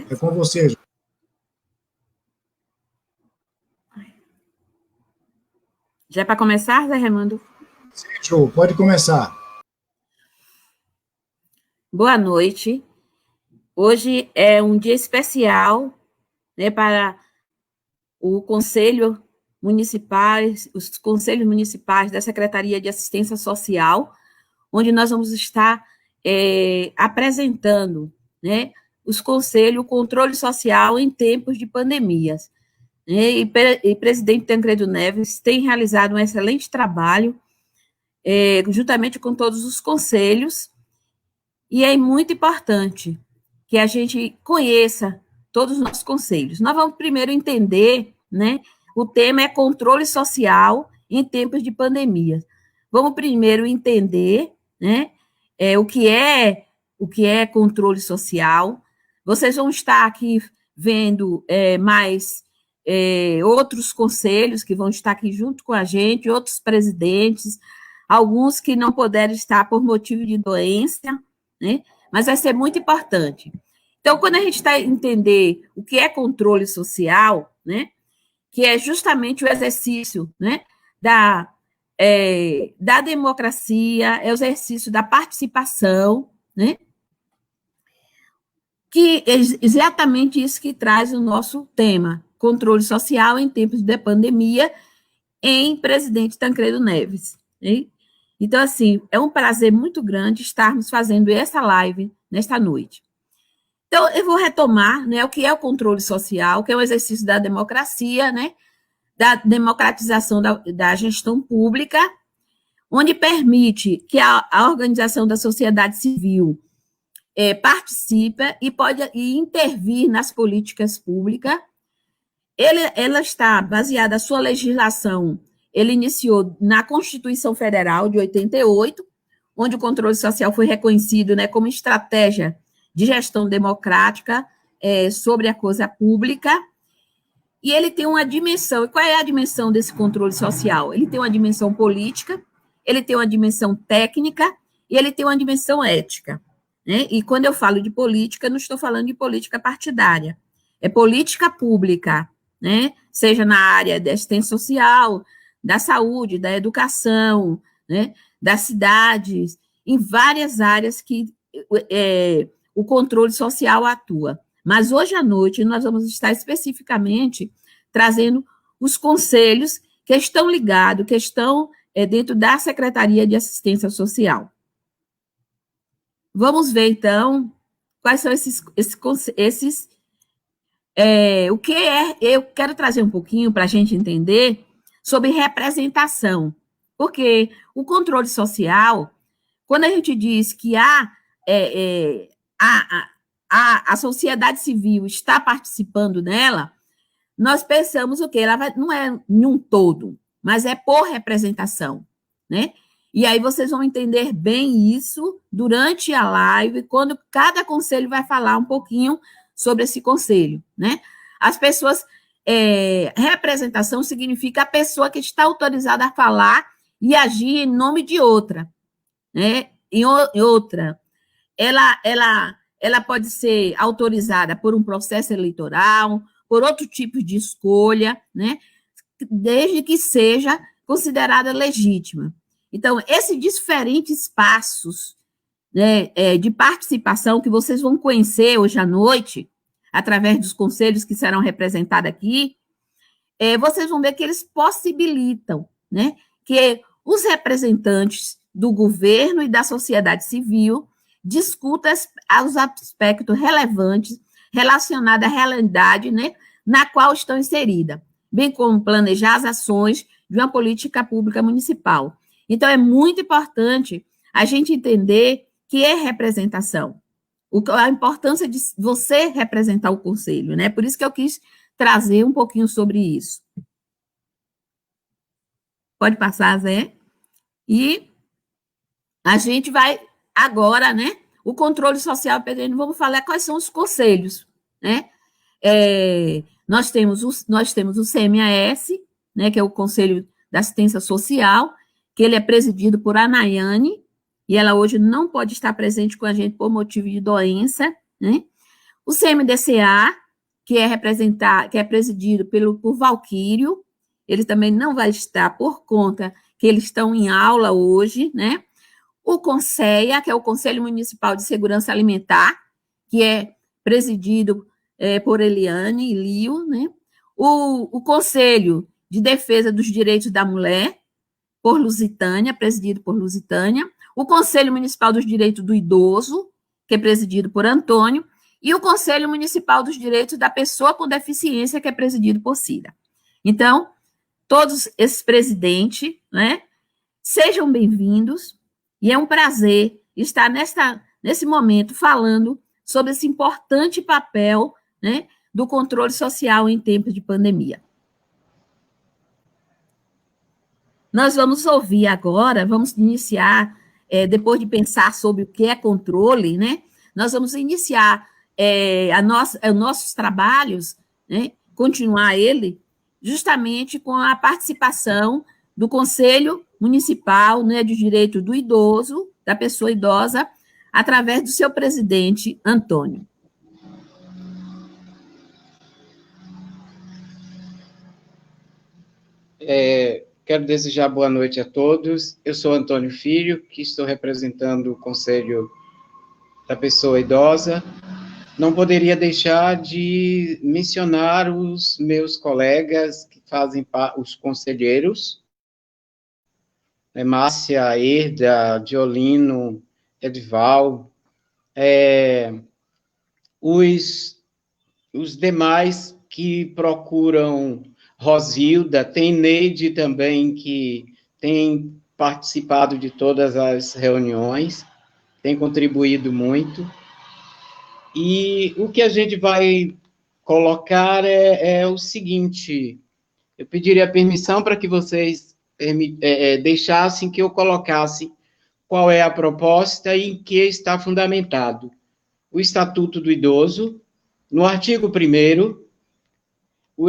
É com você, Ju. Já é para começar, Zé Raimundo? Sim, Ju, pode começar. Boa noite. Hoje é um dia especial, né, para o Conselho Municipais, os Conselhos Municipais da Secretaria de Assistência Social, onde nós vamos estar apresentando, né, os conselhos, o controle social em tempos de pandemias. E o presidente Tancredo Neves tem realizado um excelente trabalho, juntamente com todos os conselhos, e é muito importante que a gente conheça todos os nossos conselhos. Nós vamos primeiro entender, né? O tema é controle social em tempos de pandemia. Vamos primeiro entender, né? O que é controle social. Vocês vão estar aqui vendo mais outros conselhos que vão estar aqui junto com a gente, outros presidentes, alguns que não puderam estar por motivo de doença, né? Mas vai ser muito importante. Então, quando a gente está a entender o que é controle social, né, que é justamente o exercício, né, da democracia, é o exercício da participação, né, que é exatamente isso que traz o nosso tema, controle social em tempos de pandemia, em presidente Tancredo Neves. Né? Então, assim, é um prazer muito grande estarmos fazendo essa live nesta noite. Então, eu vou retomar, né, o que é o controle social, que é um exercício da democracia, né, da democratização da gestão pública, onde permite que a organização da sociedade civil participe e pode intervir nas políticas públicas. Ela está baseada, a sua legislação, ele iniciou na Constituição Federal de 88, onde o controle social foi reconhecido, né, como estratégia de gestão democrática sobre a coisa pública, e ele tem uma dimensão. E qual é a dimensão desse controle social? Ele tem uma dimensão política, ele tem uma dimensão técnica e ele tem uma dimensão ética. Né? E quando eu falo de política, não estou falando de política partidária, é política pública, né? Seja na área da assistência social, da saúde, da educação, né? Das cidades, em várias áreas que o controle social atua. Mas hoje à noite nós vamos estar especificamente trazendo os conselhos que estão ligados, que estão dentro da Secretaria de Assistência Social. Vamos ver, então, quais são o que é. Eu quero trazer um pouquinho para a gente entender sobre representação, porque o controle social, quando a gente diz que a sociedade civil está participando dela, nós pensamos o quê? Não é em um todo, mas é por representação, né? E aí vocês vão entender bem isso durante a live, quando cada conselho vai falar um pouquinho sobre esse conselho, né? As pessoas, representação significa a pessoa que está autorizada a falar e agir em nome de outra, né? Em outra. Ela pode ser autorizada por um processo eleitoral, por outro tipo de escolha, né? Desde que seja considerada legítima. Então, esses diferentes passos, né, de participação que vocês vão conhecer hoje à noite, através dos conselhos que serão representados aqui, vocês vão ver que eles possibilitam, né, que os representantes do governo e da sociedade civil discutam os aspectos relevantes relacionados à realidade, né, na qual estão inseridas, bem como planejar as ações de uma política pública municipal. Então, é muito importante a gente entender que é representação, a importância de você representar o conselho, né? Por isso que eu quis trazer um pouquinho sobre isso. Pode passar, Zé? E a gente vai agora, né? O controle social, vamos falar quais são os conselhos, né? Nós temos o CMAS, né, que é o Conselho da Assistência Social, que ele é presidido por Anaiane, e ela hoje não pode estar presente com a gente por motivo de doença, né? O CMDCA, que é presidido por Valquírio, ele também não vai estar por conta que eles estão em aula hoje, né? O CONSEA, que é o Conselho Municipal de Segurança Alimentar, que é presidido por Eliane e Lio, né? O Conselho de Defesa dos Direitos da Mulher, por Lusitânia, presidido por Lusitânia, o Conselho Municipal dos Direitos do Idoso, que é presidido por Antônio, e o Conselho Municipal dos Direitos da Pessoa com Deficiência, que é presidido por Cida. Então, todos esses presidentes, né, sejam bem-vindos, e é um prazer estar nesse momento falando sobre esse importante papel, né, do controle social em tempos de pandemia. Nós vamos ouvir agora, vamos iniciar, depois de pensar sobre o que é controle, né, nós vamos iniciar nossos trabalhos, né, continuar ele, justamente com a participação do Conselho Municipal, né, de Direito do Idoso, da pessoa idosa, através do seu presidente, Antônio. Quero desejar boa noite a todos. Eu sou Antônio Filho, que estou representando o Conselho da Pessoa Idosa. Não poderia deixar de mencionar os meus colegas que fazem parte, os conselheiros, Márcia, Herda, Diolino, Edval, os demais que procuram, Rosilda, tem Neide também, que tem participado de todas as reuniões, tem contribuído muito. E o que a gente vai colocar é o seguinte: eu pediria permissão para que vocês deixassem que eu colocasse qual é a proposta e em que está fundamentado. O Estatuto do Idoso, no artigo 1º,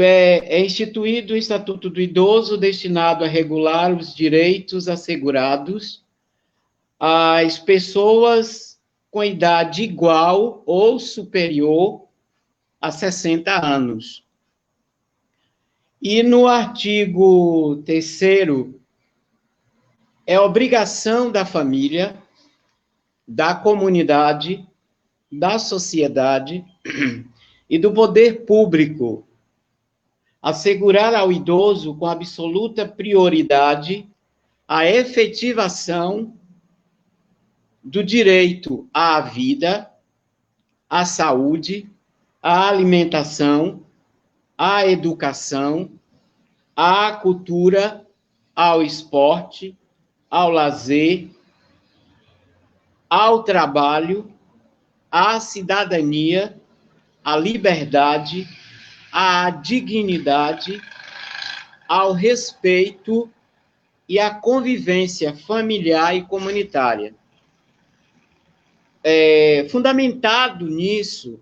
é instituído o Estatuto do Idoso destinado a regular os direitos assegurados às pessoas com idade igual ou superior a 60 anos. E no artigo 3º, é obrigação da família, da comunidade, da sociedade e do poder público assegurar ao idoso com absoluta prioridade a efetivação do direito à vida, à saúde, à alimentação, à educação, à cultura, ao esporte, ao lazer, ao trabalho, à cidadania, à liberdade, à dignidade, ao respeito e à convivência familiar e comunitária. Fundamentado nisso,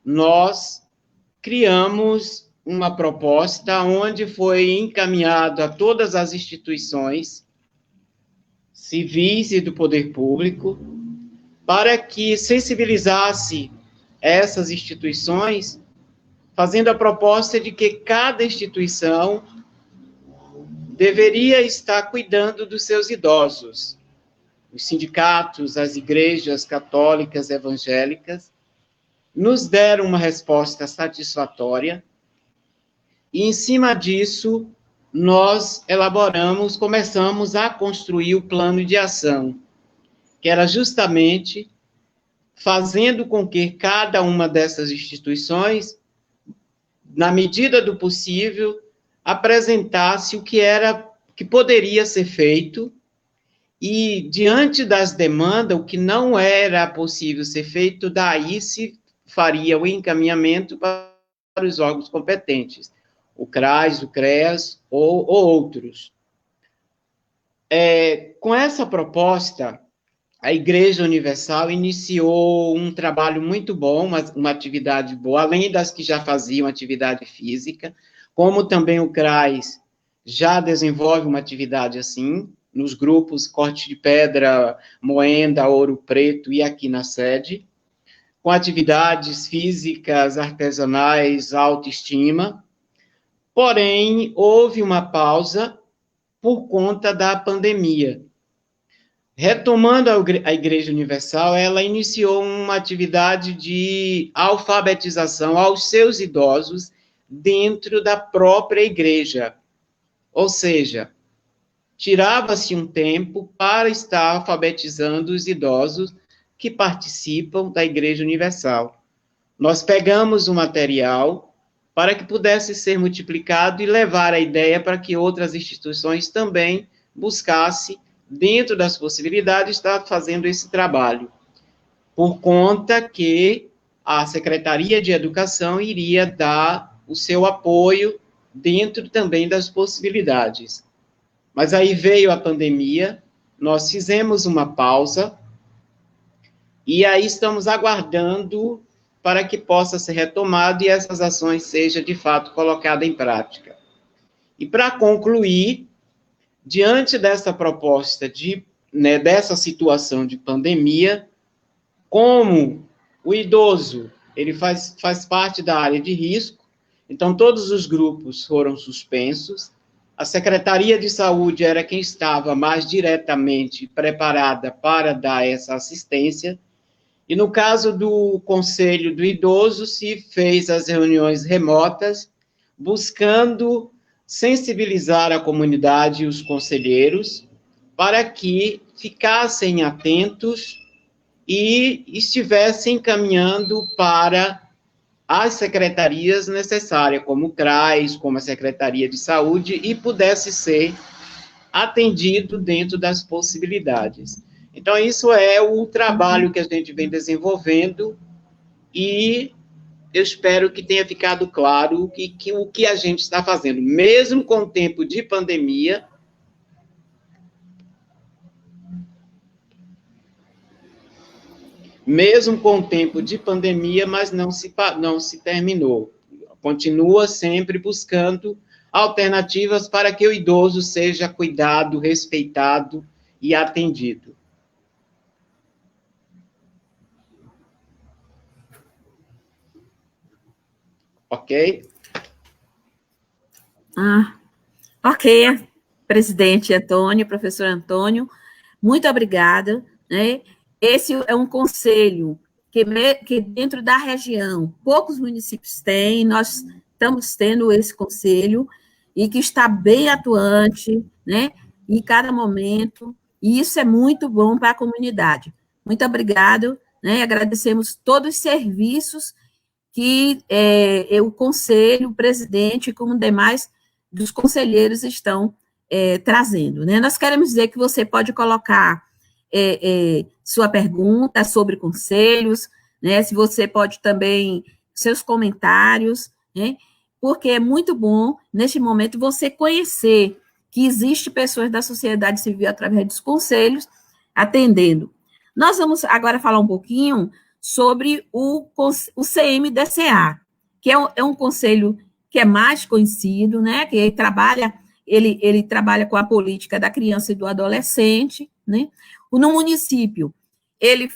nós criamos uma proposta onde foi encaminhado a todas as instituições civis e do poder público para que sensibilizasse essas instituições, fazendo a proposta de que cada instituição deveria estar cuidando dos seus idosos. Os sindicatos, as igrejas católicas, evangélicas, nos deram uma resposta satisfatória, e em cima disso, nós começamos a construir o plano de ação, que era justamente fazendo com que cada uma dessas instituições, na medida do possível, apresentasse o que poderia ser feito, e diante das demandas, o que não era possível ser feito, daí se faria o encaminhamento para os órgãos competentes, o CRAS, o CREAS ou outros. Com essa proposta, a Igreja Universal iniciou um trabalho muito bom, uma atividade boa, além das que já faziam atividade física, como também o CRAS já desenvolve uma atividade assim, nos grupos Corte de Pedra, Moenda, Ouro Preto e aqui na sede, com atividades físicas, artesanais, autoestima. Porém, houve uma pausa por conta da pandemia. Retomando a Igreja Universal, ela iniciou uma atividade de alfabetização aos seus idosos dentro da própria igreja. Ou seja, tirava-se um tempo para estar alfabetizando os idosos que participam da Igreja Universal. Nós pegamos o material para que pudesse ser multiplicado e levar a ideia para que outras instituições também buscassem, dentro das possibilidades, estar fazendo esse trabalho. Por conta que a Secretaria de Educação iria dar o seu apoio dentro também das possibilidades. Mas aí veio a pandemia, nós fizemos uma pausa, e aí estamos aguardando para que possa ser retomado e essas ações sejam, de fato, colocadas em prática. E para concluir, diante dessa proposta, dessa situação de pandemia, como o idoso, ele faz parte da área de risco, então todos os grupos foram suspensos, a Secretaria de Saúde era quem estava mais diretamente preparada para dar essa assistência, e no caso do Conselho do Idoso, se fez as reuniões remotas, buscando sensibilizar a comunidade e os conselheiros para que ficassem atentos e estivessem caminhando para as secretarias necessárias, como o CRAS, como a Secretaria de Saúde, e pudesse ser atendido dentro das possibilidades. Então, isso é o trabalho que a gente vem desenvolvendo e eu espero que tenha ficado claro o que a gente está fazendo, mesmo com o tempo de pandemia. Mesmo com o tempo de pandemia, mas não se terminou. Continua sempre buscando alternativas para que o idoso seja cuidado, respeitado e atendido. Ok? Ok, presidente Antônio, professor Antônio, muito obrigada, né? Esse é um conselho que dentro da região poucos municípios têm, nós estamos tendo esse conselho e que está bem atuante, né? Em cada momento, e isso é muito bom para a comunidade. Muito obrigado, né? Agradecemos todos os serviços que o conselho, o presidente, como demais dos conselheiros estão trazendo, né? Nós queremos dizer que você pode colocar sua pergunta sobre conselhos, né? Se você pode também, seus comentários, né? Porque é muito bom, neste momento, você conhecer que existe pessoas da sociedade civil através dos conselhos atendendo. Nós vamos agora falar um pouquinho sobre o CMDCA, que é um conselho que é mais conhecido, né? Que ele trabalha com a política da criança e do adolescente, né? No município, ele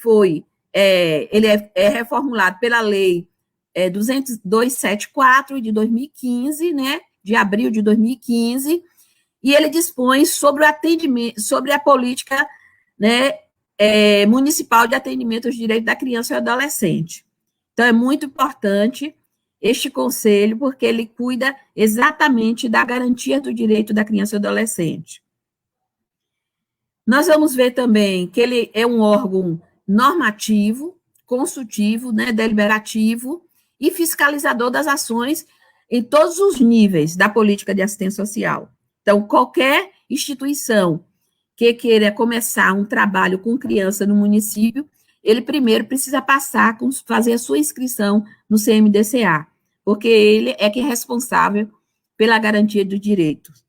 é reformulado pela lei 274 de 2015, né? De abril de 2015, e ele dispõe sobre o atendimento, sobre a política, né? Municipal de atendimento aos direitos da criança e adolescente. Então, é muito importante este conselho, porque ele cuida exatamente da garantia do direito da criança e adolescente. Nós vamos ver também que ele é um órgão normativo, consultivo, né, deliberativo e fiscalizador das ações em todos os níveis da política de assistência social. Então, qualquer instituição que queira começar um trabalho com criança no município, ele primeiro precisa fazer a sua inscrição no CMDCA, porque ele é quem é responsável pela garantia dos direitos.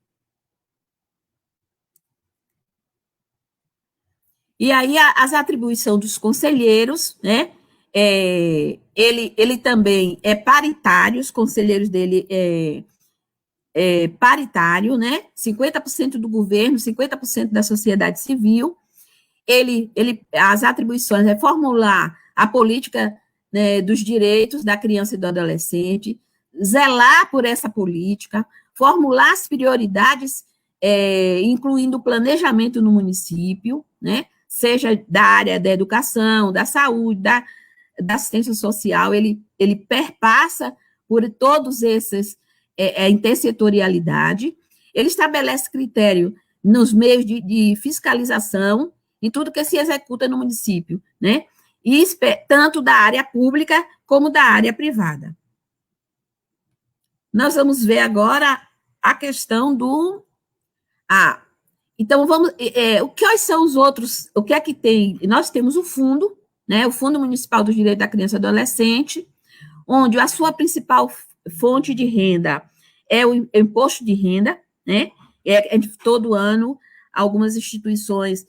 E aí, as atribuições dos conselheiros, né? Ele também é paritário, os conselheiros dele paritário, né? 50% do governo, 50% da sociedade civil. As atribuições é formular a política, né, dos direitos da criança e do adolescente, zelar por essa política, formular as prioridades, incluindo o planejamento no município, né, seja da área da educação, da saúde, da assistência social, ele perpassa por todos esses, intersetorialidade, ele estabelece critério nos meios de fiscalização em tudo que se executa no município, né, e tanto da área pública como da área privada. Nós vamos ver agora a questão do... então, vamos... quais são os outros... O que é que tem? Nós temos o fundo, né, o Fundo Municipal do Direito da Criança e do Adolescente, onde a sua principal fonte de renda é o imposto de renda, né, todo ano, algumas instituições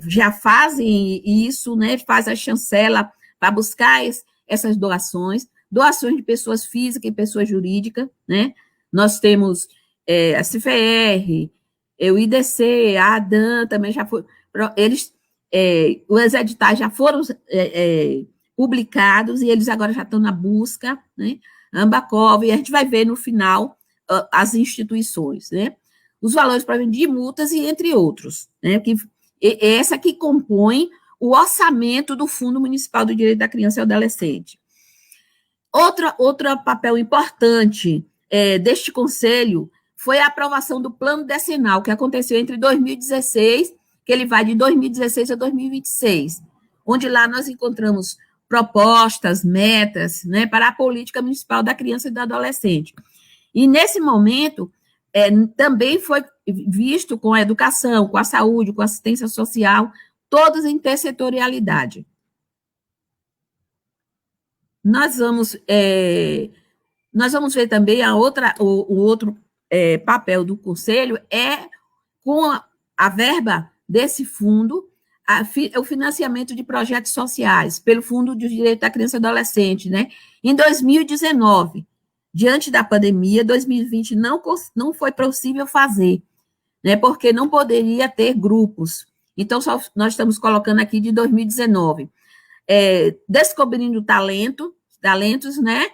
já fazem isso, né, faz a chancela para buscar essas doações de pessoas físicas e pessoas jurídicas, né, nós temos a CFR, o IDC, a ADAN também já foi, os editais já foram publicados e eles agora já estão na busca, né, Ambacov, e a gente vai ver no final as instituições, né, os valores de multas e entre outros, né, essa que compõe o orçamento do Fundo Municipal do Direito da Criança e do Adolescente. Outro papel importante deste conselho foi a aprovação do plano decenal, que aconteceu entre 2016, que ele vai de 2016 a 2026, onde lá nós encontramos propostas, metas, né, para a política municipal da criança e do adolescente. E, nesse momento, também foi visto com a educação, com a saúde, com a assistência social, todas em intersetorialidade. Nós vamos ver também o outro papel do Conselho com a verba desse fundo, o financiamento de projetos sociais pelo Fundo de Direito da Criança e do Adolescente, né? Em 2019, diante da pandemia, 2020 não foi possível fazer, né? Porque não poderia ter grupos. Então, nós estamos colocando aqui de 2019. Descobrindo talentos, né?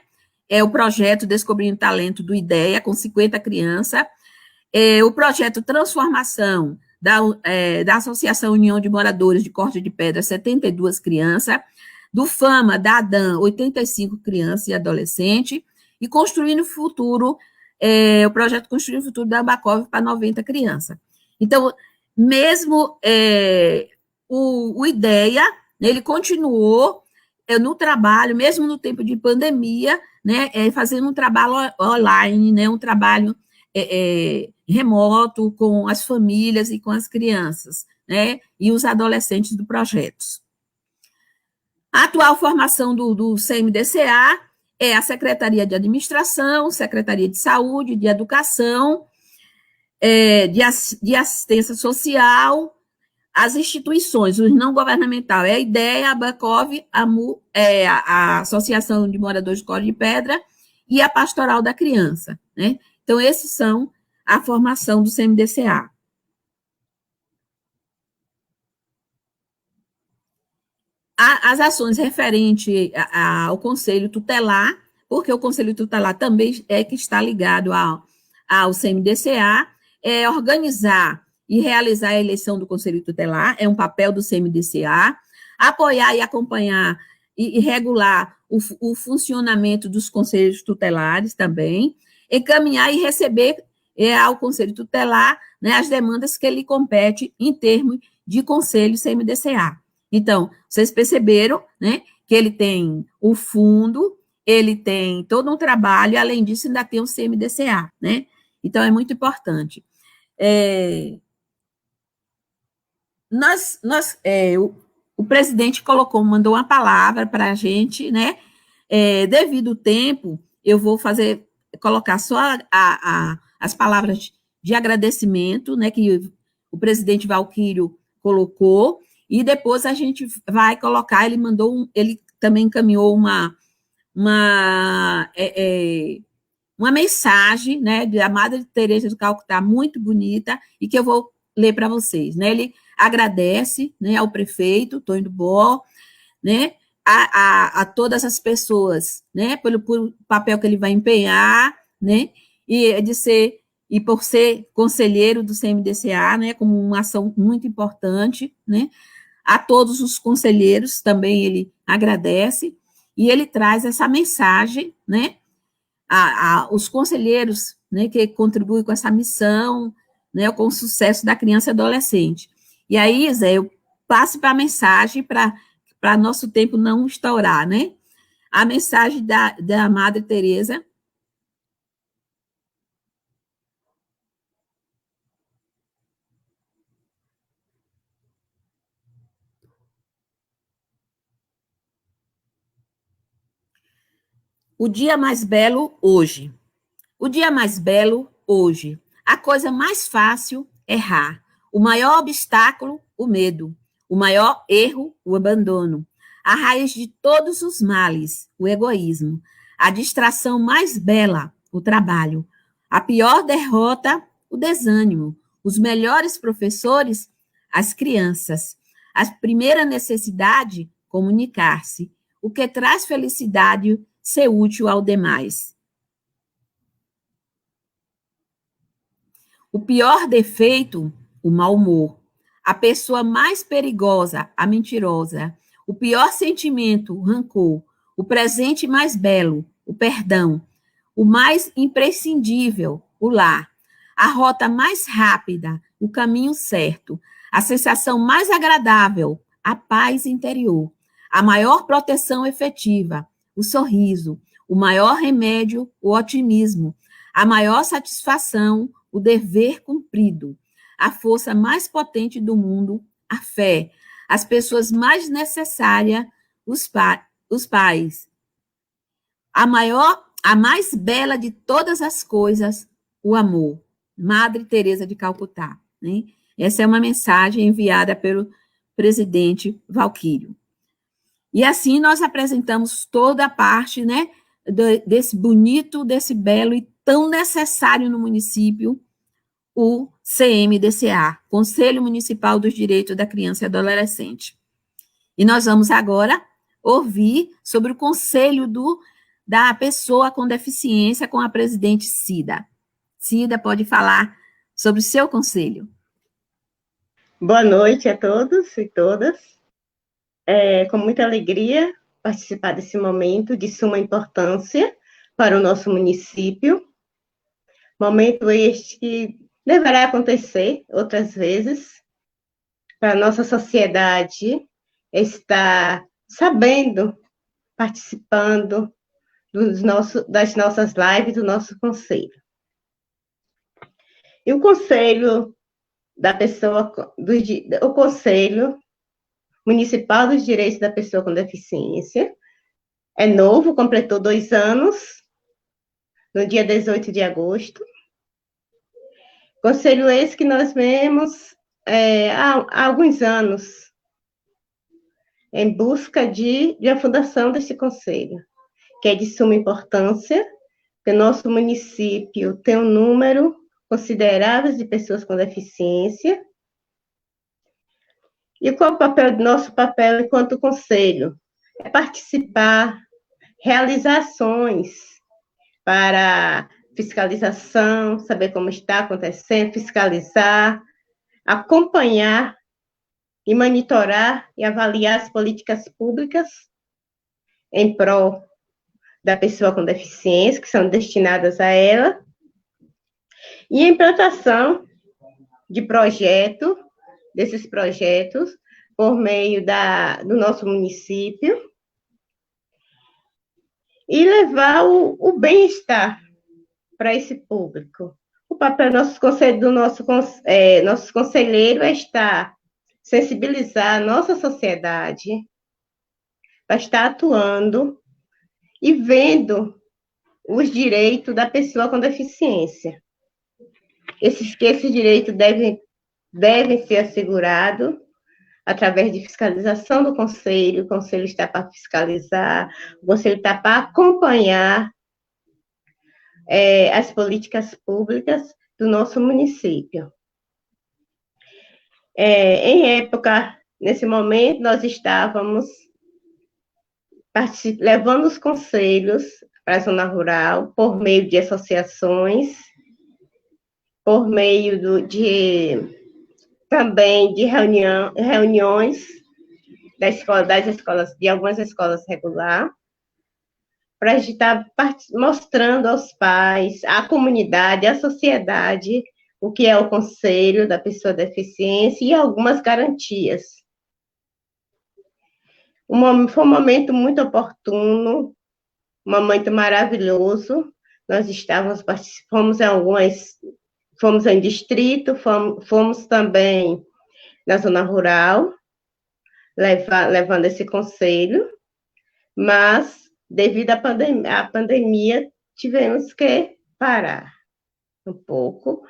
O projeto Descobrindo Talento do IDEA, com 50 crianças. O projeto Transformação, da Associação União de Moradores de Corte de Pedra, 72 crianças, do FAMA, da ADAN, 85 crianças e adolescentes, e Construindo o Futuro, o projeto Construindo o Futuro da Ambacov para 90 crianças. Então, mesmo o IDEA, ele continuou no trabalho, mesmo no tempo de pandemia, né, fazendo um trabalho online, né, um trabalho remoto com as famílias e com as crianças, né, e os adolescentes do projeto. A atual formação do CMDCA é a Secretaria de Administração, Secretaria de Saúde, de Educação, de Assistência Social, as instituições, os não governamentais, a IDEA, a Ambacov, a Associação de Moradores de Corte de Pedra e a Pastoral da Criança, né? Então, esses são a formação do CMDCA. As ações referentes ao Conselho Tutelar, porque o Conselho Tutelar também que está ligado ao CMDCA, organizar e realizar a eleição do Conselho Tutelar, é um papel do CMDCA, apoiar e acompanhar e regular o funcionamento dos conselhos tutelares também, encaminhar e receber ao Conselho Tutelar, né, as demandas que ele compete em termos de Conselho CMDCA. Então, vocês perceberam, né, que ele tem o fundo, ele tem todo um trabalho, e, além disso, ainda tem o CMDCA, né? Então, é muito importante. O presidente mandou uma palavra para a gente, né? Devido ao tempo, eu vou colocar só as palavras de agradecimento, né, que o presidente Valquírio colocou, e depois a gente vai colocar, ele também encaminhou uma mensagem, né, da Madre Teresa do Calcutá, muito bonita, e que eu vou ler para vocês, né? Ele agradece, né, ao prefeito Tonho do Bó, né, a todas as pessoas, né, pelo papel que ele vai empenhar, né, e por ser conselheiro do CMDCA, né, como uma ação muito importante, né, a todos os conselheiros também ele agradece, e ele traz essa mensagem, né, os conselheiros, né, que contribuem com essa missão, né, com o sucesso da criança e adolescente. E aí, Zé, eu passo para a mensagem para nosso tempo não estourar, né? A mensagem da Madre Teresa. O dia mais belo hoje. O dia mais belo hoje. A coisa mais fácil, errar. O maior obstáculo, o medo. O maior erro, o abandono. A raiz de todos os males, o egoísmo. A distração mais bela, o trabalho. A pior derrota, o desânimo. Os melhores professores, as crianças. A primeira necessidade, comunicar-se. O que traz felicidade, ser útil ao demais. O pior defeito, o mau humor. A pessoa mais perigosa, a mentirosa. O pior sentimento, o rancor. O presente mais belo, o perdão. O mais imprescindível, o lar. A rota mais rápida, o caminho certo. A sensação mais agradável, a paz interior. A maior proteção efetiva, o sorriso. O maior remédio, o otimismo. A maior satisfação, o dever cumprido, a força mais potente do mundo, a fé, as pessoas mais necessárias, os pais, a mais bela de todas as coisas, o amor. Madre Teresa de Calcutá, né? Essa é uma mensagem enviada pelo presidente Valquírio. E assim nós apresentamos toda a parte, né, desse bonito, desse belo e tão necessário no município, o CMDCA, Conselho Municipal dos Direitos da Criança e Adolescente. E nós vamos agora ouvir sobre o conselho da pessoa com deficiência com a presidente Cida. Cida, pode falar sobre o seu conselho. Boa noite a todos e todas. É com muita alegria participar desse momento de suma importância para o nosso município. Momento este que deverá acontecer outras vezes, para a nossa sociedade estar sabendo, participando das nossas lives, do nosso conselho. E o conselho da pessoa, o Conselho Municipal dos Direitos da Pessoa com Deficiência, é novo, completou 2 anos, no dia 18 de agosto. Conselho esse que nós vemos há alguns anos, em busca de a fundação desse conselho, que é de suma importância, porque nosso município tem um número considerável de pessoas com deficiência. E qual o nosso papel enquanto conselho? É participar, realizar ações para fiscalização, saber como está acontecendo, fiscalizar, acompanhar e monitorar e avaliar as políticas públicas em prol da pessoa com deficiência, que são destinadas a ela, e a implantação de desses projetos, por meio do nosso município, e levar o bem-estar para esse público. O papel do nosso conselheiro é sensibilizar a nossa sociedade, para estar atuando e vendo os direitos da pessoa com deficiência. Esses direitos devem ser assegurados através de fiscalização do Conselho. O Conselho está para fiscalizar, o Conselho está para acompanhar as políticas públicas do nosso município. Nesse momento, nós estávamos levando os conselhos para a zona rural por meio de associações, por meio também de reuniões de algumas escolas regulares, para a gente estar mostrando aos pais, à comunidade, à sociedade, o que é o conselho da pessoa deficiente e algumas garantias. Foi um momento muito oportuno, um momento maravilhoso. Nós fomos em distrito, fomos também na zona rural, levando esse conselho, mas, devido à pandemia, tivemos que parar um pouco,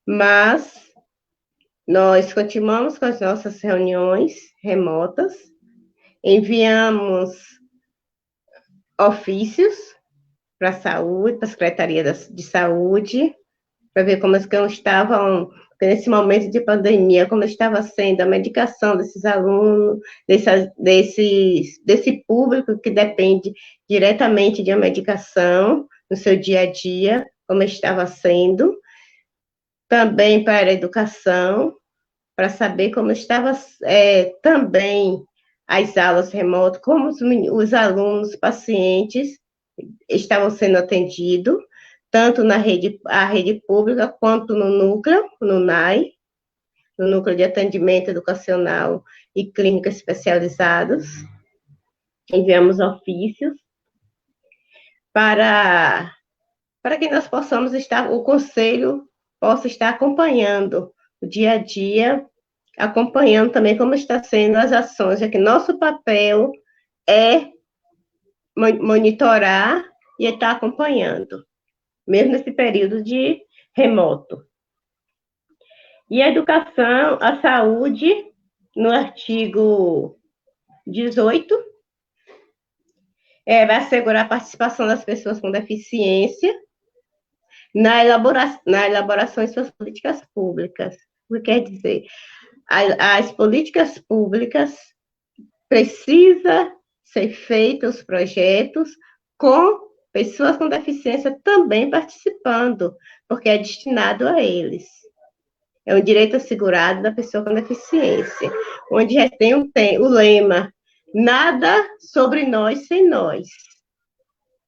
mas nós continuamos com as nossas reuniões remotas, enviamos ofícios para a saúde, para a Secretaria de Saúde, para ver como estavam, nesse momento de pandemia, como estava sendo a medicação desses alunos, desse público que depende diretamente de uma medicação no seu dia a dia, como estava sendo. Também para a educação, para saber como estava também as aulas remotas, como os alunos, pacientes estavam sendo atendidos, tanto na rede pública, quanto no núcleo, no NAI, no Núcleo de Atendimento Educacional e Clínica Especializados. Enviamos ofícios para que nós possamos o conselho possa estar acompanhando o dia a dia, acompanhando também como está sendo as ações, já que nosso papel é monitorar e estar acompanhando, mesmo nesse período de remoto. E a educação, a saúde, no artigo 18, vai assegurar a participação das pessoas com deficiência na elaboração de suas políticas públicas. O que quer dizer? As políticas públicas precisam ser feitos os projetos com pessoas com deficiência também participando, porque é destinado a eles. É um direito assegurado da pessoa com deficiência, onde já tem o lema, nada sobre nós sem nós.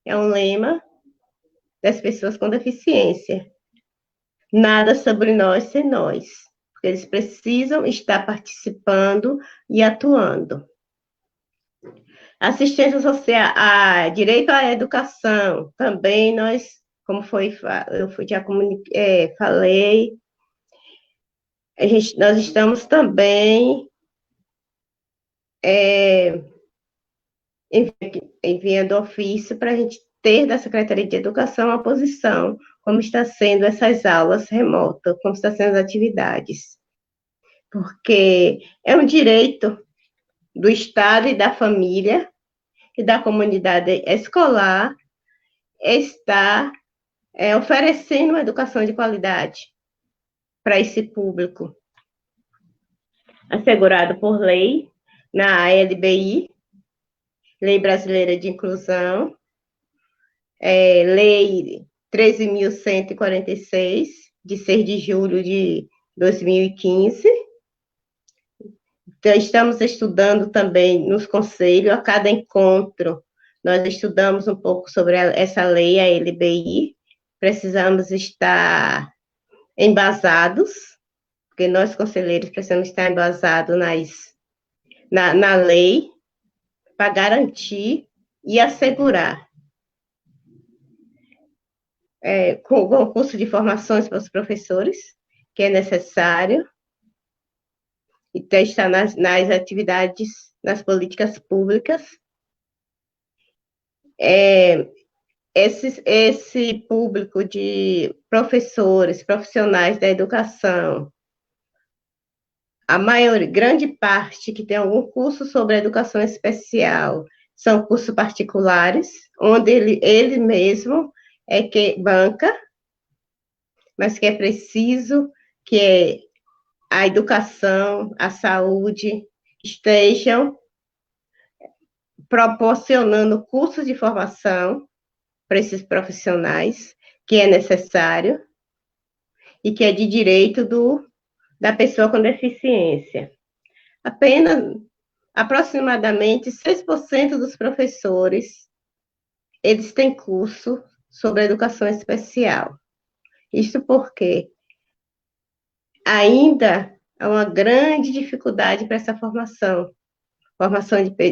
É um lema das pessoas com deficiência. Nada sobre nós sem nós. Porque eles precisam estar participando e atuando. Assistência social, direito à educação, também nós, como eu já falei, nós estamos também enviando ofício para a gente ter da Secretaria de Educação a posição, como está sendo essas aulas remotas, como estão sendo as atividades. Porque é um direito do Estado e da família e da comunidade escolar estar oferecendo uma educação de qualidade para esse público, assegurado por lei, na LBI, Lei Brasileira de Inclusão, Lei 13.146, de 6 de julho de 2015. Então, estamos estudando também nos conselhos, a cada encontro, nós estudamos um pouco sobre essa lei, a LBI, precisamos estar embasados, porque nós, conselheiros, precisamos estar embasados na lei, para garantir e assegurar. Com o concurso de formações para os professores, que é necessário, e está nas atividades, nas políticas públicas. Esse público de professores, profissionais da educação, grande parte que tem algum curso sobre educação especial, são cursos particulares, onde ele mesmo é que banca, mas que é preciso que a educação, a saúde estejam proporcionando cursos de formação para esses profissionais, que é necessário e que é de direito da pessoa com deficiência. Aproximadamente 6% dos professores, eles têm curso sobre educação especial. Isso porque ainda há uma grande dificuldade para essa formação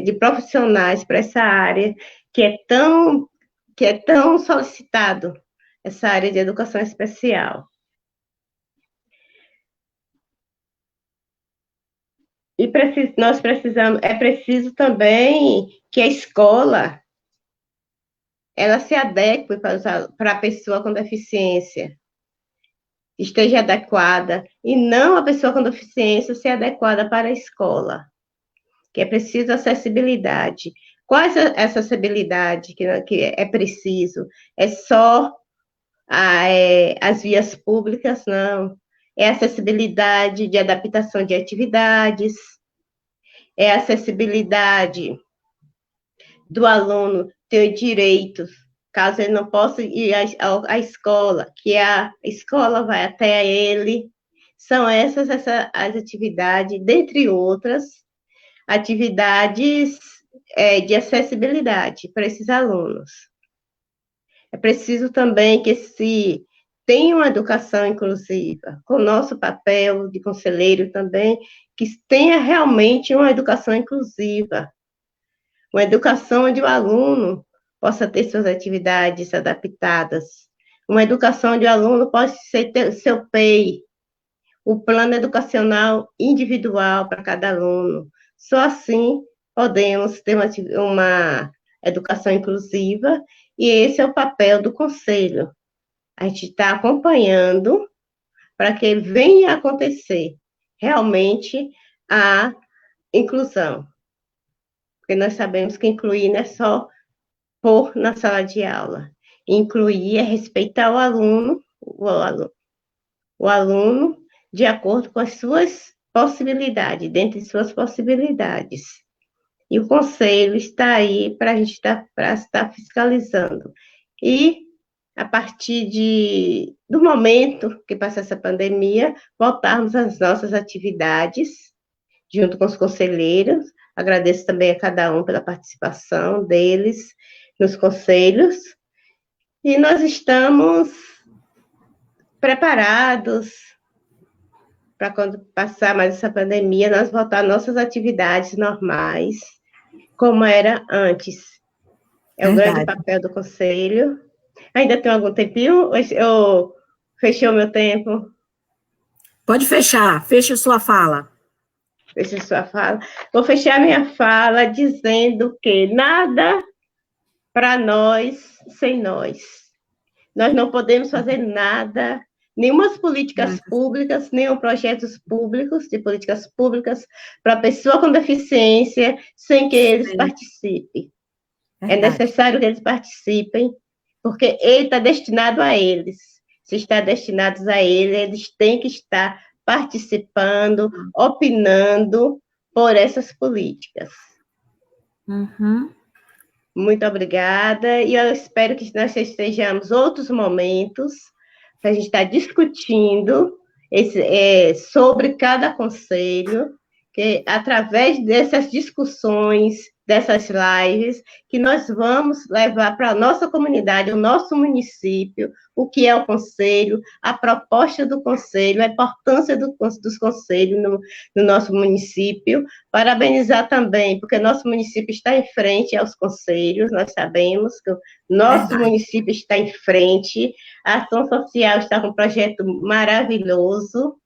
de profissionais para essa área que é tão solicitado, essa área de educação especial. E é preciso também que a escola ela se adeque para a pessoa com deficiência, esteja adequada, e não a pessoa com deficiência ser adequada para a escola, que é preciso acessibilidade. Qual é essa acessibilidade que é preciso? É só as vias públicas? Não. É acessibilidade de adaptação de atividades, é acessibilidade do aluno ter direitos, caso ele não possa ir à escola, que a escola vai até ele. São essas as atividades, dentre outras, atividades de acessibilidade para esses alunos. É preciso também que se tenha uma educação inclusiva, com o nosso papel de conselheiro também, que tenha realmente uma educação inclusiva, uma educação onde o aluno possa ter suas atividades adaptadas, uma educação onde o aluno possa ter seu PEI, o plano educacional individual para cada aluno. Só assim podemos ter uma educação inclusiva, e esse é o papel do conselho. A gente está acompanhando para que venha a acontecer realmente a inclusão. Porque nós sabemos que incluir não é só pôr na sala de aula. Incluir é respeitar o aluno de acordo com as suas possibilidades, dentre suas possibilidades. E o conselho está aí para a gente estar fiscalizando. E, a partir do momento que passa essa pandemia, voltarmos às nossas atividades, junto com os conselheiros. Agradeço também a cada um pela participação deles nos conselhos. E nós estamos preparados para, quando passar mais essa pandemia, nós voltar às nossas atividades normais, como era antes. É o grande papel do conselho. Ainda tem algum tempinho? Eu fechei o meu tempo? Pode fechar, fecha a sua fala. Fecha a sua fala. Vou fechar minha fala dizendo que nada para nós sem nós. Nós não podemos fazer nada, nenhumas políticas públicas, nenhum projetos públicos, de políticas públicas para a pessoa com deficiência, sem que eles participem. É necessário que eles participem, porque ele está destinado a eles. Se está destinados a ele, eles têm que estar participando, opinando por essas políticas. Uhum. Muito obrigada, e eu espero que nós estejamos outros momentos para a gente estar discutindo sobre cada conselho, que através dessas discussões, dessas lives, que nós vamos levar para a nossa comunidade, o nosso município, o que é o conselho, a proposta do conselho, a importância dos conselhos no nosso município. Parabenizar também, porque nosso município está em frente aos conselhos, nós sabemos que o nosso município está em frente, a ação social está com um projeto maravilhoso,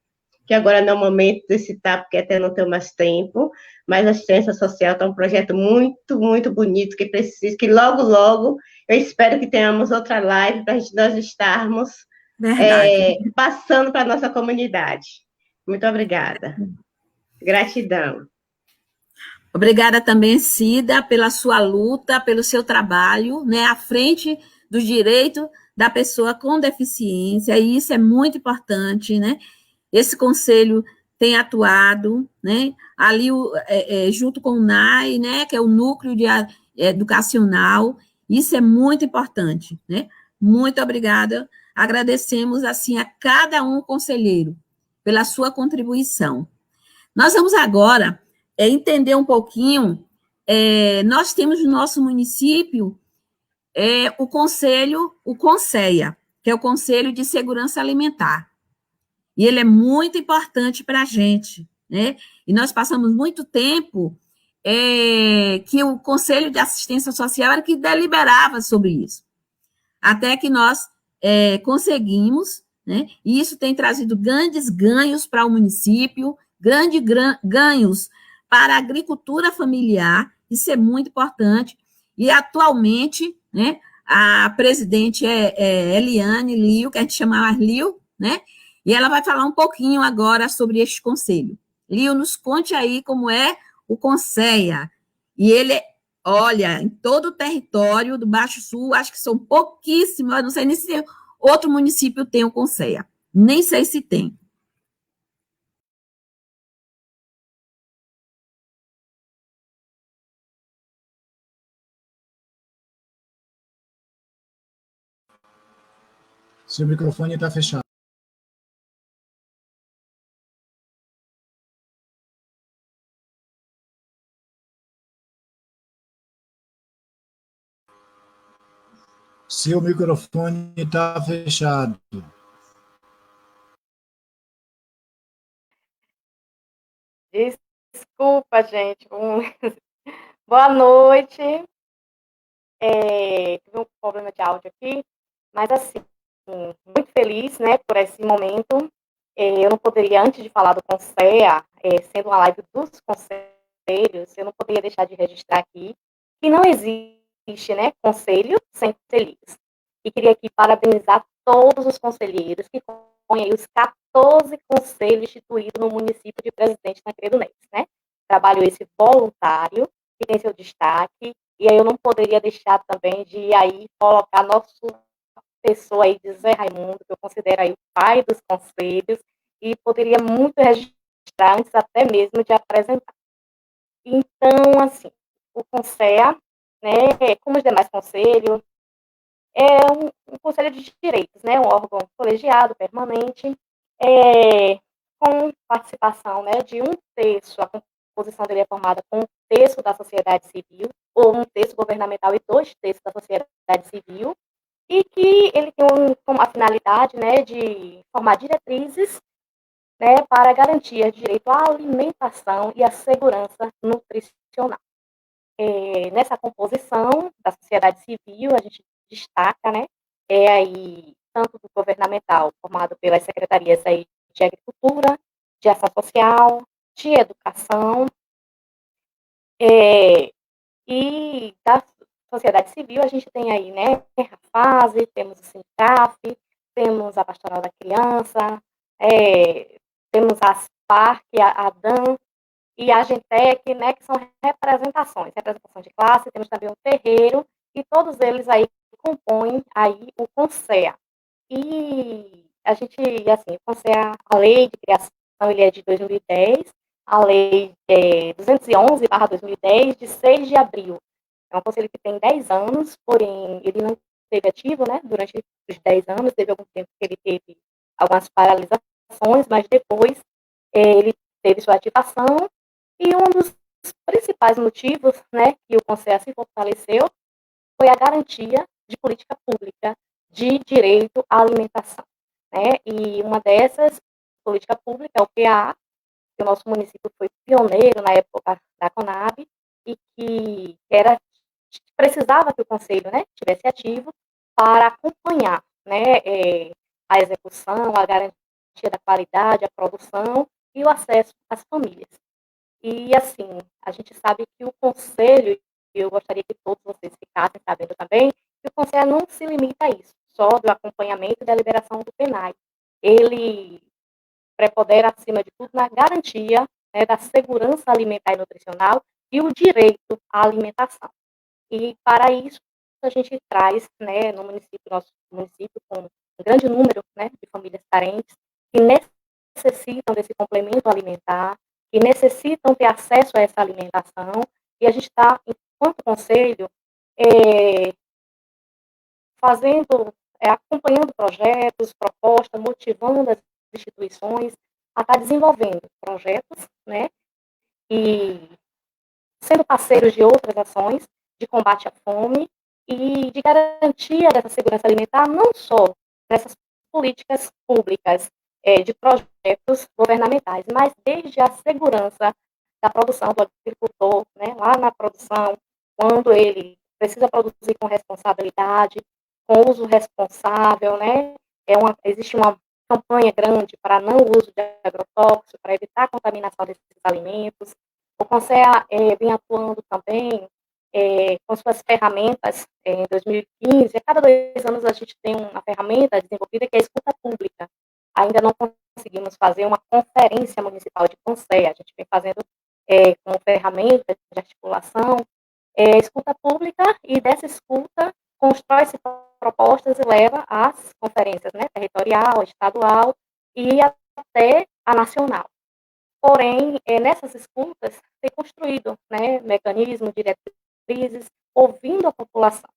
que agora não é o momento de citar, porque até não tenho mais tempo, mas a assistência social está um projeto muito, muito bonito, que logo, logo, eu espero que tenhamos outra live para nós estarmos passando para a nossa comunidade. Muito obrigada. Gratidão. Obrigada também, Cida, pela sua luta, pelo seu trabalho, né, à frente dos direitos da pessoa com deficiência, e isso é muito importante, né? Esse conselho tem atuado, né, ali junto com o NAI, né, que é o Núcleo educacional. Isso é muito importante, né? Muito obrigada. Agradecemos, assim, a cada um conselheiro pela sua contribuição. Nós vamos agora entender um pouquinho. Nós temos no nosso município o conselho, o CONSEA, que é o Conselho de Segurança Alimentar. E ele é muito importante para a gente, né? E nós passamos muito tempo que o Conselho de Assistência Social era que deliberava sobre isso. Até que nós conseguimos, né? E isso tem trazido grandes ganhos para o município, grandes ganhos para a agricultura familiar, isso é muito importante. E atualmente, né, a presidente é Eliane Lio, que a gente chamava Lio, né? E ela vai falar um pouquinho agora sobre este conselho. Lio, nos conte aí como é o CONSEA. E ele, olha, em todo o território do Baixo Sul, acho que são pouquíssimos, eu não sei nem se outro município tem o CONSEA. Nem sei se tem. Seu microfone está fechado. Seu microfone está fechado. Desculpa, gente. Boa noite. Tive um problema de áudio aqui, mas assim, muito feliz, né, por esse momento. Eu não poderia, antes de falar do CONSEA, sendo uma live dos conselhos, eu não poderia deixar de registrar aqui que não existe, né, conselho sem conselheiros. E queria aqui parabenizar todos os conselheiros que compõem os 14 conselhos instituídos no município de Presidente Tancredo Neves, né? Trabalho esse voluntário, que tem seu destaque, e aí eu não poderia deixar também de aí colocar nosso pessoa aí de Zé Raimundo, que eu considero aí o pai dos conselhos, e poderia muito registrar antes até mesmo de apresentar. Então, assim, o CONSEA, né, como os demais conselhos, é um conselho de direitos, né, um órgão colegiado, permanente, com participação, né, de um terço, a composição dele é formada com um terço da sociedade civil, ou um terço governamental e 2 terços da sociedade civil, e que ele tem como a finalidade, né, de formar diretrizes, né, para garantir o direito à alimentação e à segurança nutricional. Nessa composição da sociedade civil, a gente destaca, né, aí tanto do governamental, formado pelas secretarias aí de agricultura, de ação social, de educação, e da sociedade civil, a gente tem aí, né, a FASE, temos o SINCAF, temos a Pastoral da Criança, temos a ASPARC, a ADAM e a Gentec, né, que são representação de classe, temos também o terreiro, e todos eles aí compõem aí o CONSEA. E a gente, assim, o CONSEA, a lei de criação, ele é de 2010, a lei 211/2010, de 6 de abril. É um conselho que tem 10 anos, porém ele não esteve ativo, né, durante os 10 anos, teve algum tempo que ele teve algumas paralisações, mas depois ele teve sua ativação, e um dos principais motivos, né, que o Conselho se fortaleceu foi a garantia de política pública de direito à alimentação, né, e uma dessas política pública é o PA, que o nosso município foi pioneiro na época da Conab, e que precisava que o Conselho, né, estivesse ativo para acompanhar, né, a execução, a garantia da qualidade, a produção e o acesso às famílias. E, assim, a gente sabe que o Conselho, e eu gostaria que todos vocês ficassem sabendo também, que o Conselho não se limita a isso, só do acompanhamento e da liberação do PNAE. Ele prepondera, acima de tudo, na garantia, né, da segurança alimentar e nutricional e o direito à alimentação. E, para isso, a gente traz, né, no município, nosso município, com um grande número, né, de famílias carentes, que necessitam desse complemento alimentar, que necessitam ter acesso a essa alimentação, e a gente está quanto conselho, acompanhando projetos, propostas, motivando as instituições a estar desenvolvendo projetos, né, e sendo parceiros de outras ações de combate à fome e de garantia dessa segurança alimentar, não só nessas políticas públicas de projetos governamentais, mas desde a segurança da produção do agricultor, né, lá na produção, quando ele precisa produzir com responsabilidade, com uso responsável, né, existe uma campanha grande para não uso de agrotóxicos, para evitar a contaminação desses alimentos. O CONSEA vem atuando também com suas ferramentas em 2015. A cada 2 anos a gente tem uma ferramenta desenvolvida que é a escuta pública. Ainda não conseguimos fazer uma conferência municipal de CONSEA. A gente vem fazendo com ferramentas de articulação, escuta pública, e dessa escuta constrói-se propostas e leva às conferências, né, territorial, estadual e até a nacional. Porém, nessas escutas, tem construído, né, mecanismos, diretrizes, ouvindo a população.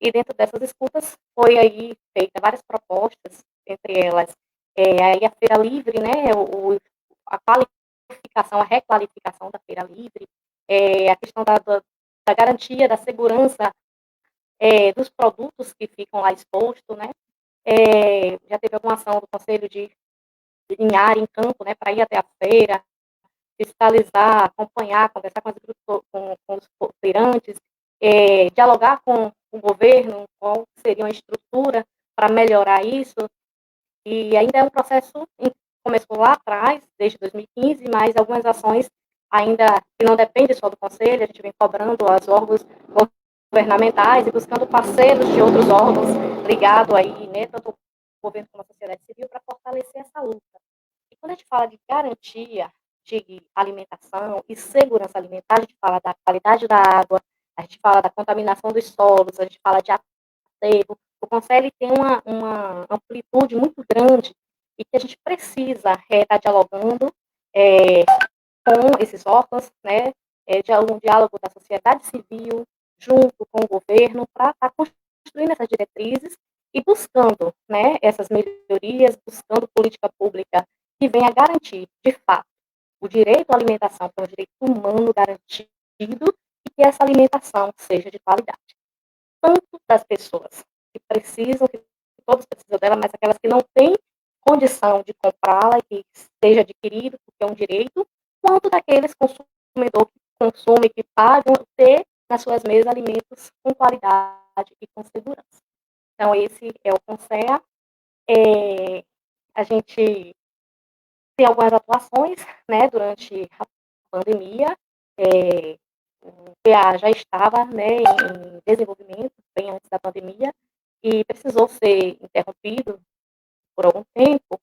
E dentro dessas escutas, foi aí feita várias propostas, entre elas, aí a Feira Livre, né, a qualificação, a requalificação da Feira Livre, a questão da garantia da segurança dos produtos que ficam lá expostos, né, já teve alguma ação do Conselho em área, em campo, né, para ir até a feira, fiscalizar, acompanhar, conversar com os feirantes, dialogar com o governo, qual seria uma estrutura para melhorar isso, e ainda é um processo que começou lá atrás, desde 2015, mas algumas ações ainda que não dependem só do Conselho, a gente vem cobrando aos órgãos governamentais e buscando parceiros de outros órgãos ligados aí, né, tanto o governo como a sociedade civil, para fortalecer essa luta. E quando a gente fala de garantia de alimentação e segurança alimentar, a gente fala da qualidade da água, a gente fala da contaminação dos solos, a gente fala de aterro. O Conselho tem uma amplitude muito grande e que a gente precisa estar dialogando com esses órgãos, né, de um diálogo da sociedade civil junto com o governo para estar construindo essas diretrizes e buscando, né, essas melhorias, buscando política pública que venha garantir, de fato, o direito à alimentação como direito humano garantido e que essa alimentação seja de qualidade. Tanto das pessoas que precisam, que todos precisam dela, mas aquelas que não têm condição de comprá-la e que seja adquirido, porque é um direito, quanto daqueles consumidores que consomem, que pagam, ter nas suas mesas alimentos com qualidade e com segurança. Então, esse é o CONSEA. A gente tem algumas atuações, né, durante a pandemia. O PA já estava, né, em desenvolvimento bem antes da pandemia e precisou ser interrompido por algum tempo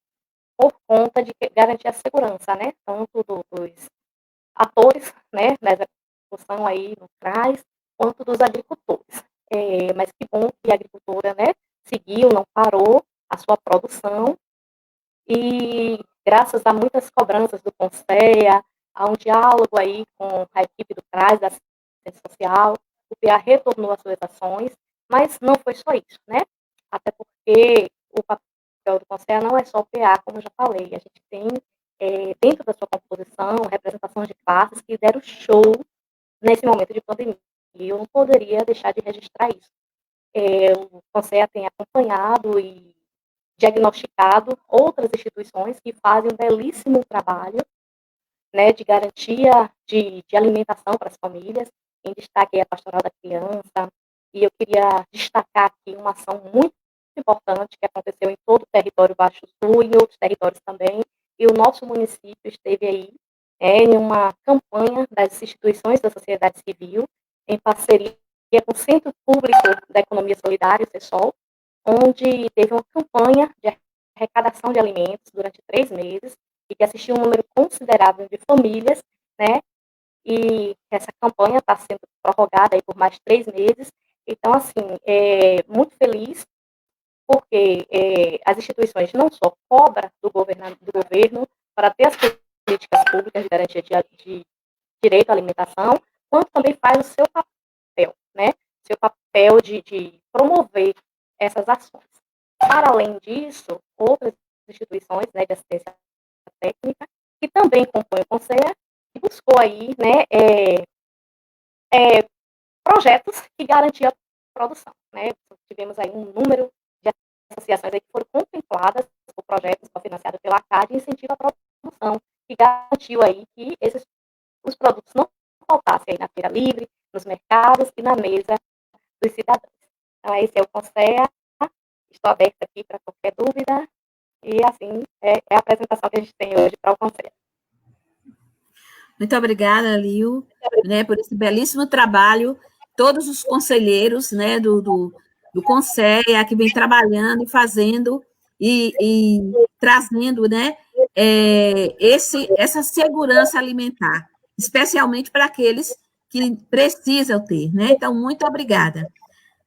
por conta de garantir a segurança, né, tanto dos atores, né, da execução aí no CRAS, quanto dos agricultores. Mas que bom que a agricultura, né, seguiu, não parou a sua produção e graças a muitas cobranças do CONSEA, a um diálogo aí com a equipe do CRAS, da assistência social, o PA retornou às suas ações, mas não foi só isso, né? Até porque o papel do CONSEA não é só o PA, como eu já falei, a gente tem dentro da sua composição, representações de classes que deram show nesse momento de pandemia, e eu não poderia deixar de registrar isso. O CONSEA tem acompanhado e diagnosticado outras instituições que fazem um belíssimo trabalho, né, de garantia de alimentação para as famílias, em destaque a Pastoral da Criança, e eu queria destacar aqui uma ação muito importante que aconteceu em todo o território Baixo Sul e em outros territórios também, e o nosso município esteve aí em uma campanha das instituições da sociedade civil, em parceria com o Centro Público da Economia Solidária, o CESOL, onde teve uma campanha de arrecadação de alimentos durante 3 meses, e que assistiu um número considerável de famílias, né, e essa campanha está sendo prorrogada aí por mais 3 meses, então, assim, muito feliz, porque as instituições não só cobram do governo para ter as políticas públicas de garantia de direito à alimentação, quanto também faz o seu papel seu papel de promover essas ações. Para além disso, outras instituições, né, de assistência técnica, que também compõem o CONSEA, e buscou aí, né, projetos que garantiam a produção, né? Tivemos aí um número de associações aí que foram contempladas por projetos financiados pela CAD e incentivo à produção, que garantiu aí que os produtos não faltassem aí na feira livre, nos mercados e na mesa dos cidadãos. Então, esse é o CONSEA. Estou aberta aqui para qualquer dúvida. E, assim, é a apresentação que a gente tem hoje para o CONSEA. Muito obrigada, Lil, né, por esse belíssimo trabalho. Todos os conselheiros, né, do CONSEA que vem trabalhando e fazendo e trazendo, né, essa segurança alimentar, especialmente para aqueles que precisam ter, né? Então, muito obrigada.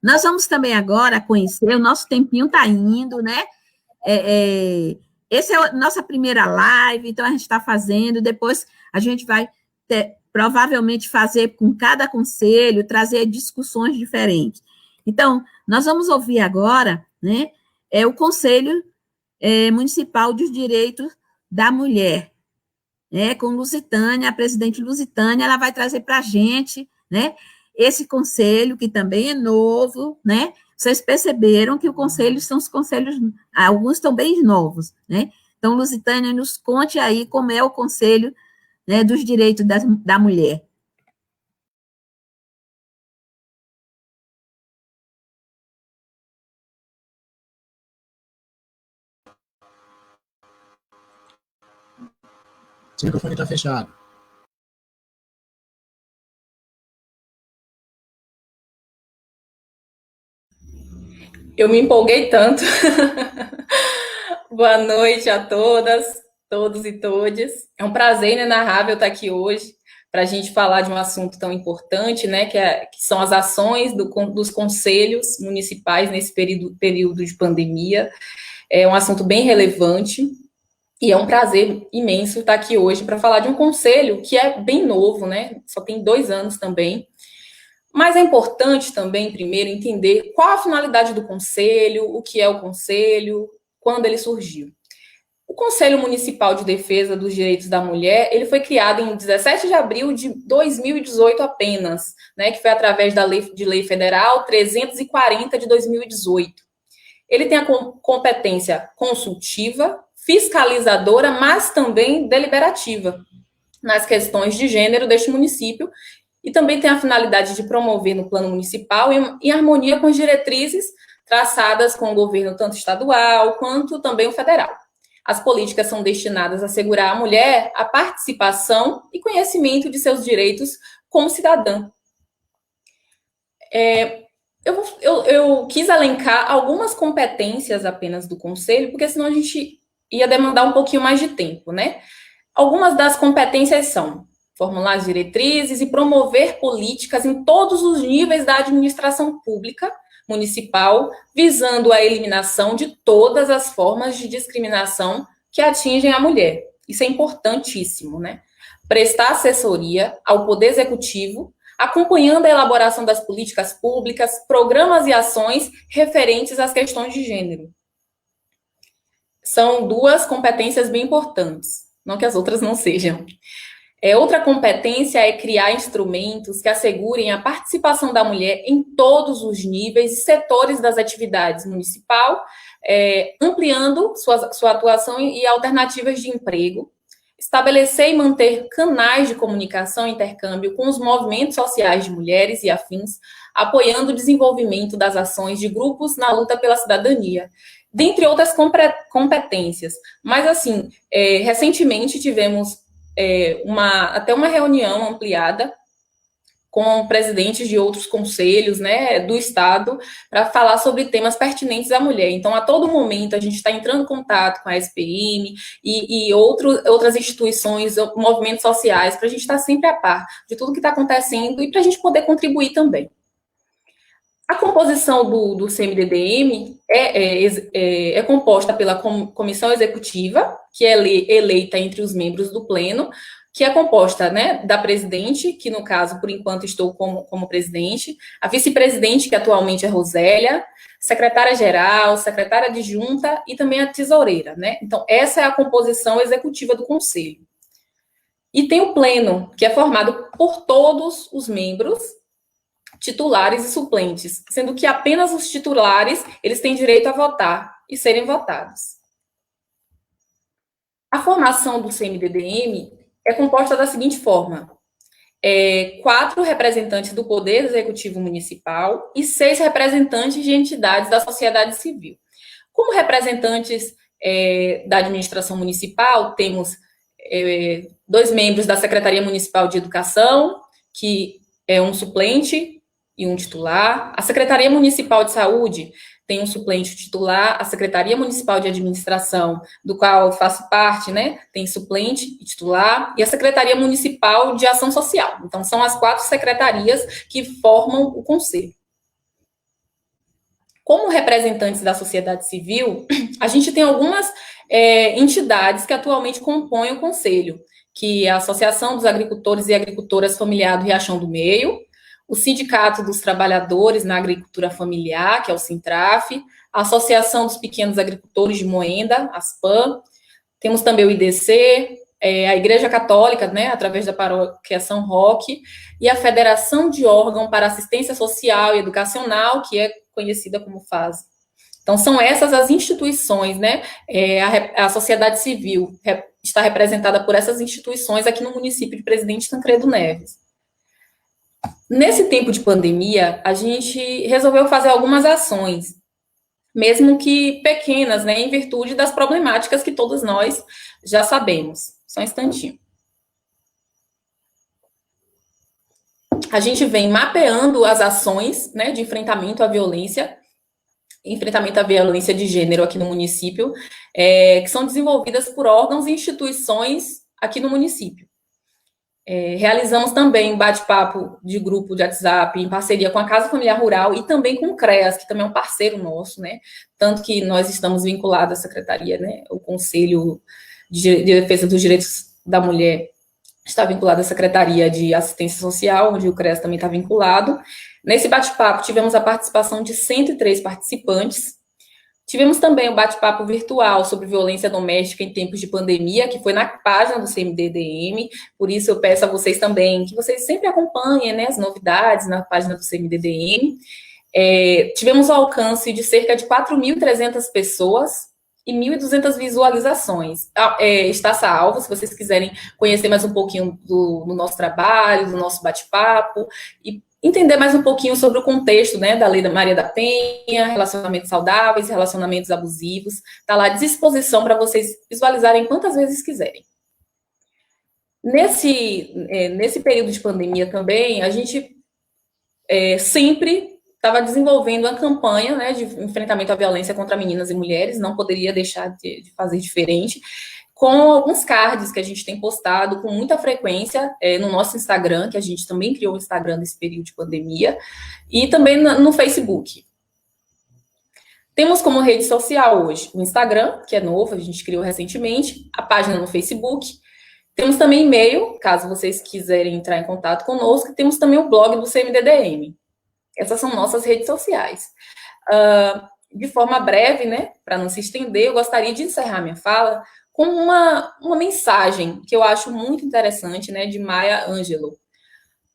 Nós vamos também agora conhecer, o nosso tempinho está indo, né? Essa é a nossa primeira live, então a gente está fazendo, depois a gente vai provavelmente fazer com cada conselho, trazer discussões diferentes. Então, nós vamos ouvir agora, né, o Conselho Municipal dos Direitos da Mulher, né, com Lusitânia, a presidente Lusitânia, ela vai trazer para a gente, né, esse conselho, que também é novo, né? Vocês perceberam que o conselho são os conselhos, alguns estão bem novos, né? Então, Lusitânia, nos conte aí como é o conselho, né, dos direitos da mulher. Seu microfone está fechado. Eu me empolguei tanto. Boa noite a todas, todos e todes. É um prazer inenarrável estar aqui hoje para a gente falar de um assunto tão importante, né, que são as ações dos conselhos municipais nesse período de pandemia. É um assunto bem relevante e é um prazer imenso estar aqui hoje para falar de um conselho que é bem novo, né, só tem 2 anos também. Mas é importante também, primeiro, entender qual a finalidade do conselho, o que é o conselho, quando ele surgiu. O Conselho Municipal de Defesa dos Direitos da Mulher, ele foi criado em 17 de abril de 2018 apenas, né, que foi através da Lei Federal 340 de 2018. Ele tem a competência consultiva, fiscalizadora, mas também deliberativa nas questões de gênero deste município, e também tem a finalidade de promover no plano municipal, em harmonia com as diretrizes traçadas com o governo tanto estadual quanto também o federal. As políticas são destinadas a assegurar à mulher a participação e conhecimento de seus direitos como cidadã. Eu quis elencar algumas competências apenas do Conselho, porque senão a gente ia demandar um pouquinho mais de tempo, né? Algumas das competências são formular as diretrizes e promover políticas em todos os níveis da administração pública municipal, visando a eliminação de todas as formas de discriminação que atingem a mulher. Isso é importantíssimo, né? Prestar assessoria ao Poder Executivo, acompanhando a elaboração das políticas públicas, programas e ações referentes às questões de gênero. São 2 competências bem importantes, não que as outras não sejam. Outra competência é criar instrumentos que assegurem a participação da mulher em todos os níveis e setores das atividades municipal, ampliando sua atuação e alternativas de emprego, estabelecer e manter canais de comunicação e intercâmbio com os movimentos sociais de mulheres e afins, apoiando o desenvolvimento das ações de grupos na luta pela cidadania, dentre outras competências. Mas, assim, recentemente tivemos até uma reunião ampliada com presidentes de outros conselhos, né, do Estado, para falar sobre temas pertinentes à mulher. Então, a todo momento, a gente está entrando em contato com a SPM e outras instituições, movimentos sociais, para a gente estar sempre a par de tudo que está acontecendo e para a gente poder contribuir também. A composição do CMDDM é composta pela comissão executiva, que é eleita entre os membros do pleno, que é composta, né, da presidente, que no caso, por enquanto, estou como presidente, a vice-presidente, que atualmente é Rosélia, secretária-geral, secretária adjunta e também a tesoureira, né? Então, essa é a composição executiva do conselho. E tem o pleno, que é formado por todos os membros, titulares e suplentes, sendo que apenas os titulares, eles têm direito a votar e serem votados. A formação do CMDDM é composta da seguinte forma: 4 representantes do Poder Executivo Municipal e 6 representantes de entidades da sociedade civil. Como representantes da administração municipal, temos 2 membros da Secretaria Municipal de Educação, que é um suplente e um titular. A Secretaria Municipal de Saúde tem um suplente titular. A Secretaria Municipal de Administração, do qual eu faço parte, né, tem suplente e titular. E a Secretaria Municipal de Ação Social. Então, são as 4 secretarias que formam o conselho. Como representantes da sociedade civil, a gente tem algumas entidades que atualmente compõem o conselho, que é a Associação dos Agricultores e Agricultoras Familiar do Riachão do Meio, o Sindicato dos Trabalhadores na Agricultura Familiar, que é o Sintraf, a Associação dos Pequenos Agricultores de Moenda, ASPAM, temos também o IDC, a Igreja Católica, né, através da Paróquia São Roque, e a Federação de Órgão para Assistência Social e Educacional, que é conhecida como FASE. Então, são essas as instituições, né, a sociedade civil está representada por essas instituições aqui no município de Presidente Tancredo Neves. Nesse tempo de pandemia, a gente resolveu fazer algumas ações, mesmo que pequenas, né, em virtude das problemáticas que todos nós já sabemos. Só um instantinho. A gente vem mapeando as ações, né, de enfrentamento à violência de gênero aqui no município, que são desenvolvidas por órgãos e instituições aqui no município. Realizamos também um bate-papo de grupo de WhatsApp em parceria com a Casa Familiar Rural e também com o CREAS, que também é um parceiro nosso, né? Tanto que nós estamos vinculados à secretaria, né? O Conselho de Defesa dos Direitos da Mulher está vinculado à Secretaria de Assistência Social, onde o CREAS também está vinculado. Nesse bate-papo, tivemos a participação de 103 participantes. Tivemos também um bate-papo virtual sobre violência doméstica em tempos de pandemia, que foi na página do CMDDM, por isso eu peço a vocês também que vocês sempre acompanhem, né, as novidades na página do CMDDM. Tivemos o alcance de cerca de 4.300 pessoas e 1.200 visualizações. Está salvo, se vocês quiserem conhecer mais um pouquinho do nosso trabalho, do nosso bate-papo, e entender mais um pouquinho sobre o contexto, né, da Lei da Maria da Penha, relacionamentos saudáveis, relacionamentos abusivos. Está lá à disposição para vocês visualizarem quantas vezes quiserem. Nesse período de pandemia também, a gente sempre estava desenvolvendo uma campanha, né, de enfrentamento à violência contra meninas e mulheres, não poderia deixar de fazer diferente, com alguns cards que a gente tem postado com muita frequência no nosso Instagram, que a gente também criou o Instagram nesse período de pandemia, e também no Facebook. Temos como rede social hoje o Instagram, que é novo, a gente criou recentemente, a página no Facebook. Temos também e-mail, caso vocês quiserem entrar em contato conosco, e temos também o blog do CMDDM. Essas são nossas redes sociais. De forma breve, né, para não se estender, eu gostaria de encerrar minha fala com uma mensagem que eu acho muito interessante, né, de Maya Angelou.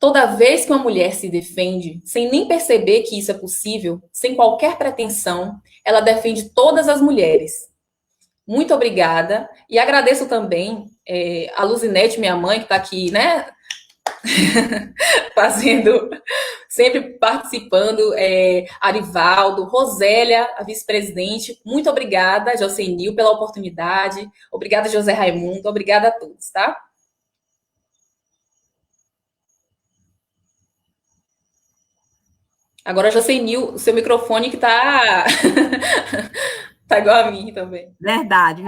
Toda vez que uma mulher se defende, sem nem perceber que isso é possível, sem qualquer pretensão, ela defende todas as mulheres. Muito obrigada. E agradeço também a Luzinete, minha mãe, que está aqui, né, sempre participando, Arivaldo, Rosélia, a vice-presidente, muito obrigada, Josenil, pela oportunidade, obrigada, José Raimundo, obrigada a todos, tá? Agora, Josenil, o seu microfone que tá tá igual a mim também. Verdade.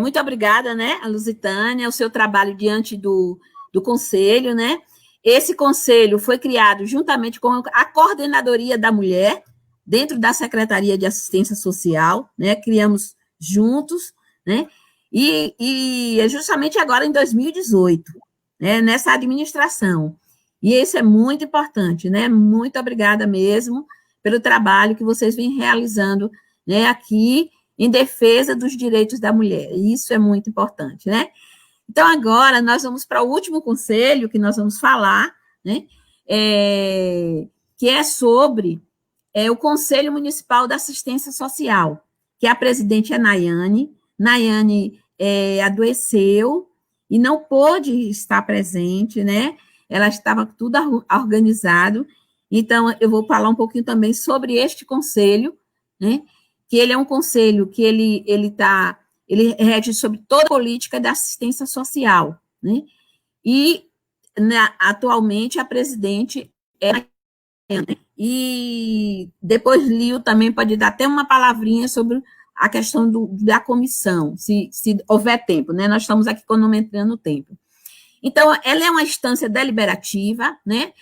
Muito obrigada, né, a Lusitânia, o seu trabalho diante do conselho, né? Esse conselho foi criado juntamente com a Coordenadoria da Mulher, dentro da Secretaria de Assistência Social, né? Criamos juntos, né? e é justamente agora em 2018, né, nessa administração. E isso é muito importante, né? Muito obrigada mesmo pelo trabalho que vocês vêm realizando, né, aqui em defesa dos direitos da mulher. Isso é muito importante, né? Então, agora, nós vamos para o último conselho que nós vamos falar, né? Que é sobre o Conselho Municipal da Assistência Social, que a presidente é Nayane. Nayane adoeceu e não pôde estar presente, né? Ela estava tudo organizado. Então, eu vou falar um pouquinho também sobre este conselho, né? Que ele é um conselho que ele rege sobre toda a política da assistência social, né? E, atualmente, a presidente é a Nayane. E depois Lio também pode dar até uma palavrinha sobre a questão da comissão, se houver tempo, né? Nós estamos aqui cronometrando o tempo. Então, ela é uma instância deliberativa, né?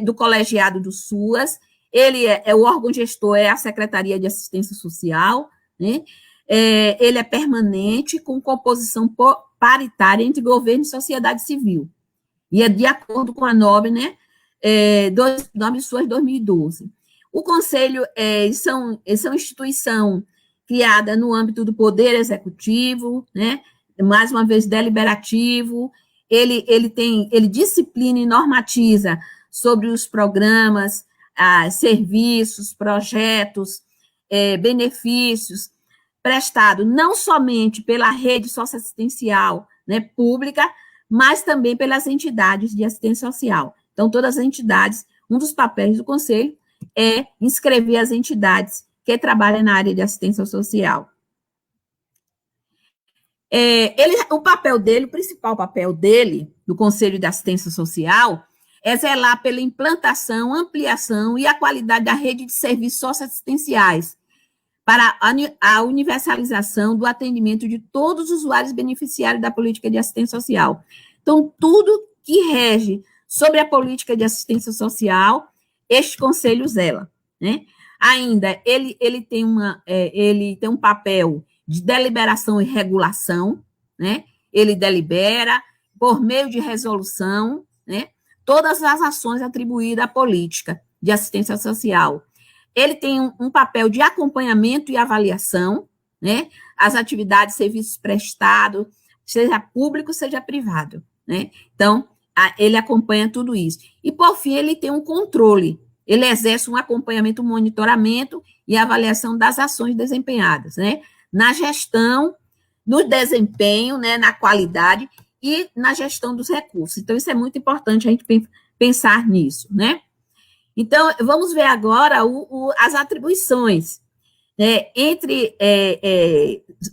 Do colegiado do SUAS. Ele o órgão gestor é a Secretaria de Assistência Social, né? Ele é permanente, com composição paritária entre governo e sociedade civil. E é de acordo com a norma, né? Norma SUAS 2012. O Conselho são instituição criada no âmbito do Poder Executivo, né? Mais uma vez, deliberativo. Ele disciplina e normatiza sobre os programas, serviços, projetos, benefícios prestados não somente pela rede socioassistencial, né, pública, mas também pelas entidades de assistência social. Então, todas as entidades, um dos papéis do Conselho é inscrever as entidades que trabalham na área de assistência social. O principal papel dele, do Conselho de Assistência Social, é zelar pela implantação, ampliação e a qualidade da rede de serviços socioassistenciais para a universalização do atendimento de todos os usuários beneficiários da política de assistência social. Então, tudo que rege sobre a política de assistência social, este Conselho zela, né? Ainda, ele tem um papel de deliberação e regulação, né? Ele delibera por meio de resolução, né? Todas as ações atribuídas à política de assistência social. Ele tem um papel de acompanhamento e avaliação, né? As atividades, serviços prestados, seja público, seja privado, né? Então, ele acompanha tudo isso. E, por fim, ele tem um controle. Ele exerce um acompanhamento, um monitoramento e avaliação das ações desempenhadas, né? Na gestão, no desempenho, né? Na qualidade e na gestão dos recursos. Então, isso é muito importante a gente pensar nisso, né? Então, vamos ver agora as atribuições.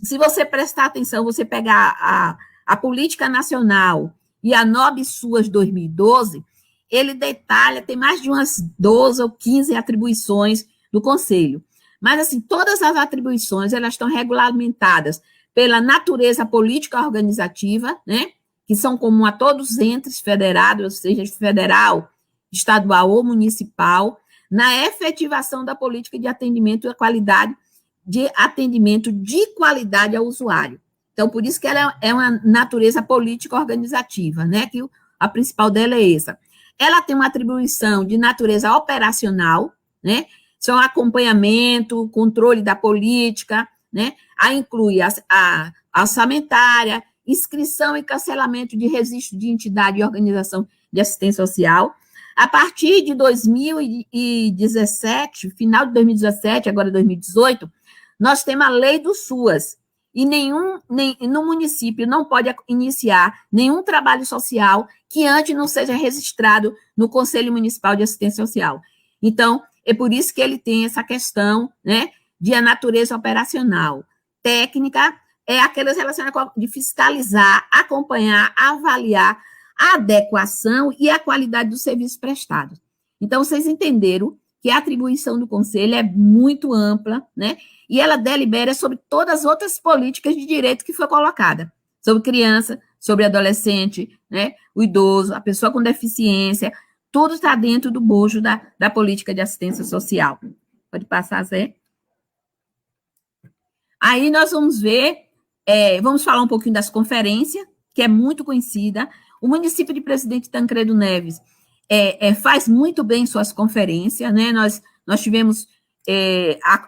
Se você prestar atenção, você pegar a Política Nacional e a NOB SUAS 2012, ele detalha, tem mais de umas 12 ou 15 atribuições do Conselho. Mas, assim, todas as atribuições, elas estão regulamentadas pela natureza política organizativa, né? Que são comuns a todos os entes federados, ou seja, federal, estadual ou municipal, na efetivação da política de atendimento e a qualidade de atendimento de qualidade ao usuário. Então, por isso que ela é uma natureza política organizativa, né? Que a principal dela é essa. Ela tem uma atribuição de natureza operacional, né? São acompanhamento, controle da política, né? Inclui a orçamentária, inscrição e cancelamento de registro de entidade e organização de assistência social. A partir de 2017, final de 2017, agora 2018, nós temos a lei do SUAS, e no município não pode iniciar nenhum trabalho social que antes não seja registrado no Conselho Municipal de Assistência Social. Então, é por isso que ele tem essa questão, né, de a natureza operacional. Técnica é aquelas relacionadas de fiscalizar, acompanhar, avaliar a adequação e a qualidade dos serviços prestados. Então, vocês entenderam que a atribuição do Conselho é muito ampla, né? E ela delibera sobre todas as outras políticas de direito que foi colocada, sobre criança, sobre adolescente, né? O idoso, a pessoa com deficiência, tudo está dentro do bojo da política de assistência social. Pode passar, Zé? Aí nós vamos ver Vamos falar um pouquinho das conferências, que é muito conhecida. O município de Presidente Tancredo Neves faz muito bem suas conferências, né? Nós tivemos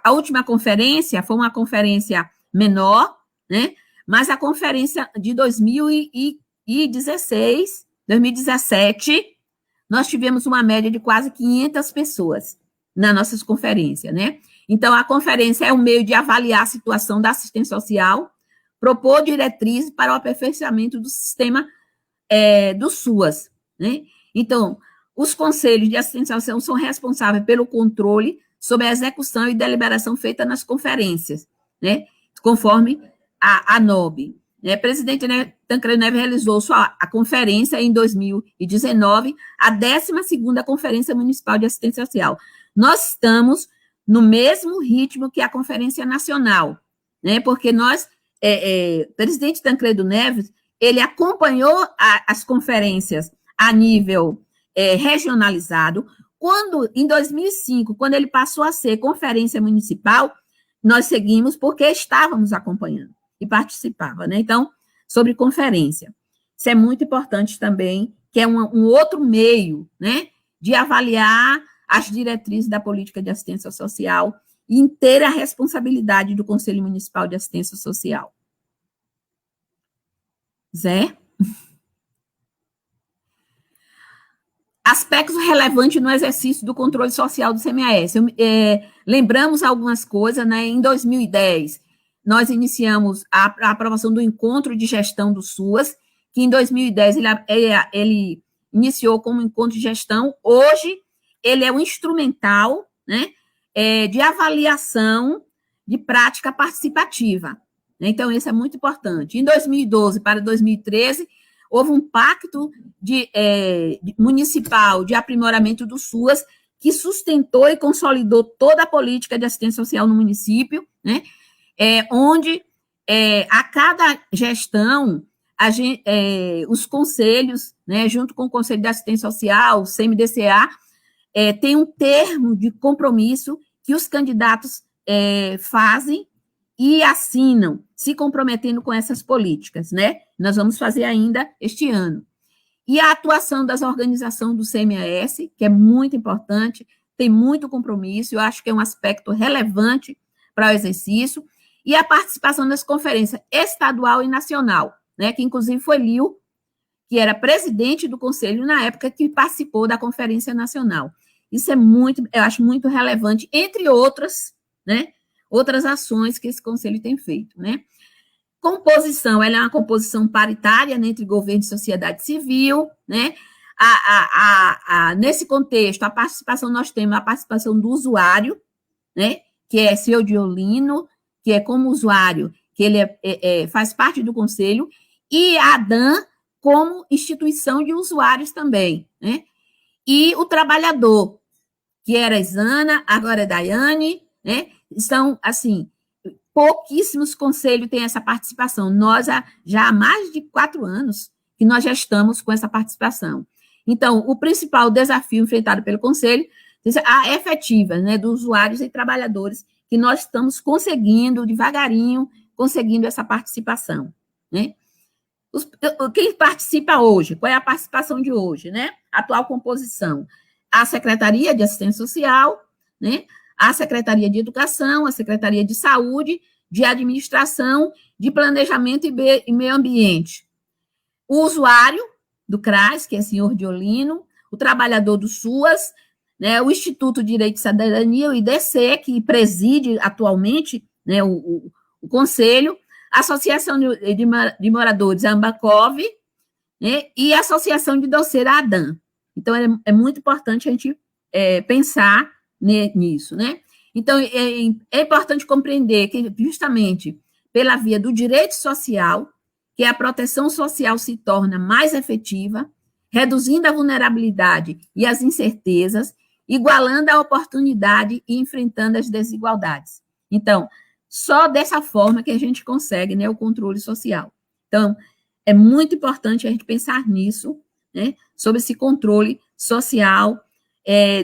a última conferência, foi uma conferência menor, né? Mas a conferência de 2016, 2017, nós tivemos uma média de quase 500 pessoas nas nossas conferências, né? Então, a conferência é um meio de avaliar a situação da assistência social, propor diretrizes para o aperfeiçoamento do sistema do SUAS, né? Então, os conselhos de assistência social são responsáveis pelo controle sobre a execução e deliberação feita nas conferências, né? Conforme a NOB. O presidente Tancredo Neves realizou a conferência em 2019, a 12ª Conferência Municipal de Assistência Social. Nós estamos no mesmo ritmo que a Conferência Nacional, né? Porque presidente Tancredo Neves, ele acompanhou as conferências a nível regionalizado. Em 2005, quando ele passou a ser conferência municipal, nós seguimos porque estávamos acompanhando e participava, né? Então, sobre conferência. Isso é muito importante também, que é um outro meio, né, de avaliar as diretrizes da política de assistência social e inteira responsabilidade do Conselho Municipal de Assistência Social. Zé? Aspectos relevantes no exercício do controle social do CMAS. Lembramos algumas coisas, né? Em 2010, nós iniciamos a aprovação do encontro de gestão do SUAS, que em 2010 ele iniciou como encontro de gestão. Hoje, ele é um instrumental, né, de avaliação de prática participativa. Então, isso é muito importante. Em 2012 para 2013, houve um pacto municipal de aprimoramento do SUAS, que sustentou e consolidou toda a política de assistência social no município, né? Onde a cada gestão, os conselhos, né, junto com o Conselho de Assistência Social, o CMDCA, tem um termo de compromisso que os candidatos fazem e assinam, se comprometendo com essas políticas, né? Nós vamos fazer ainda este ano. E a atuação das organizações do CMAS, que é muito importante, tem muito compromisso, eu acho que é um aspecto relevante para o exercício, e a participação nas conferências estadual e nacional, né, que inclusive foi Lio, que era presidente do conselho na época, que participou da Conferência Nacional. Isso eu acho muito relevante, entre outras, né, outras ações que esse conselho tem feito, né. Composição, ela é uma composição paritária, né, entre governo e sociedade civil, né. Nesse contexto, a participação, nós temos a participação do usuário, né, que é seu Diolino, que é como usuário, que ele faz parte do conselho, e a ADAM como instituição de usuários também, né? E o trabalhador, que era a Isana, agora é Daiane, né? São, assim, pouquíssimos conselhos têm essa participação. Nós, já há mais de 4 anos, que nós já estamos com essa participação. Então, o principal desafio enfrentado pelo conselho é a efetiva, né, dos usuários e trabalhadores, que nós estamos conseguindo, devagarinho, conseguindo essa participação, né? Quem participa hoje? Qual é a participação de hoje, né? Atual composição. A Secretaria de Assistência Social, né? A Secretaria de Educação, a Secretaria de Saúde, de Administração, de Planejamento e Meio Ambiente. O usuário do CRAS, que é o senhor Diolino, o trabalhador do SUAS, né, o Instituto de Direito de Cidadania, o IDC, que preside atualmente, né, o Conselho, a Associação de Moradores, a Ambacov, né, e a Associação de Doceira, a ADAM. Então, é muito importante a gente pensar nisso, né? Então, é importante compreender que, justamente, pela via do direito social, que a proteção social se torna mais efetiva, reduzindo a vulnerabilidade e as incertezas, igualando a oportunidade e enfrentando as desigualdades. Então, só dessa forma que a gente consegue, né, o controle social. Então, é muito importante a gente pensar nisso, né, sobre esse controle social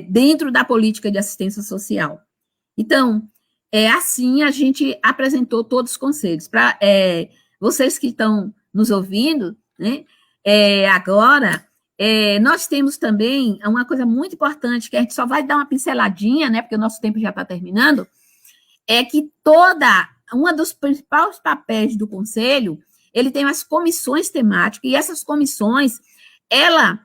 dentro da política de assistência social. Então, assim a gente apresentou todos os conselhos. Para vocês que estão nos ouvindo, né, agora, nós temos também uma coisa muito importante, que a gente só vai dar uma pinceladinha, né, porque o nosso tempo já está terminando, é que uma dos principais papéis do Conselho, ele tem as comissões temáticas, e essas comissões, ela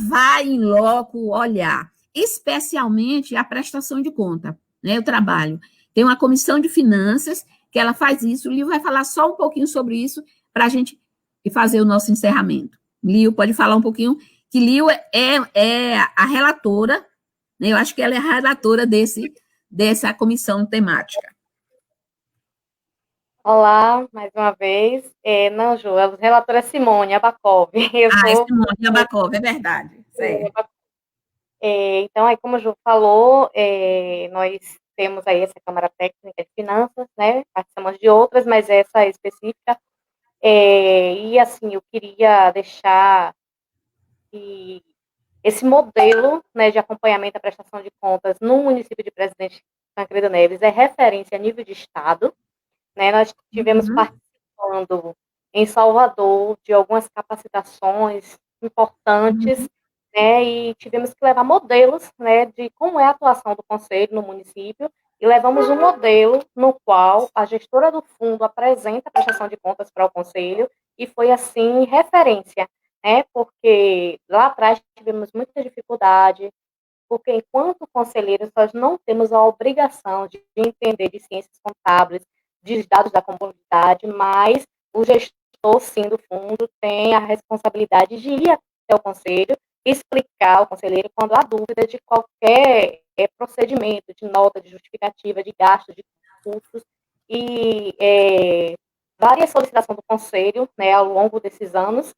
vai em loco olhar, especialmente a prestação de conta, né, o trabalho. Tem uma comissão de finanças, que ela faz isso, o Lio vai falar só um pouquinho sobre isso, para a gente fazer o nosso encerramento. Lio, pode falar um pouquinho, que Lio é a relatora, né, eu acho que ela é a relatora dessa comissão temática. Olá, mais uma vez. Não, Ju, a relatora é Simone Abacov. Simone Abacov, é verdade. Então, aí, como a Ju falou, nós temos aí essa Câmara Técnica de Finanças, né? Participamos de outras, mas essa é específica. E, assim, eu queria deixar que esse modelo, né, de acompanhamento à prestação de contas no município de Presidente Tancredo Neves é referência a nível de Estado, né? Nós tivemos participando em Salvador de algumas capacitações importantes, né? E tivemos que levar modelos, né, de como é a atuação do Conselho no município, e levamos um modelo no qual a gestora do fundo apresenta a prestação de contas para o Conselho, e foi, assim, referência, né? Porque lá atrás tivemos muita dificuldade, porque enquanto conselheiros nós não temos a obrigação de entender de ciências contábeis, de dados da comunidade, mas o gestor, sim, do fundo tem a responsabilidade de ir até o conselho, explicar ao conselheiro quando há dúvida de qualquer procedimento, de nota, de justificativa, de gastos, de custos, e várias solicitações do conselho, né, ao longo desses anos,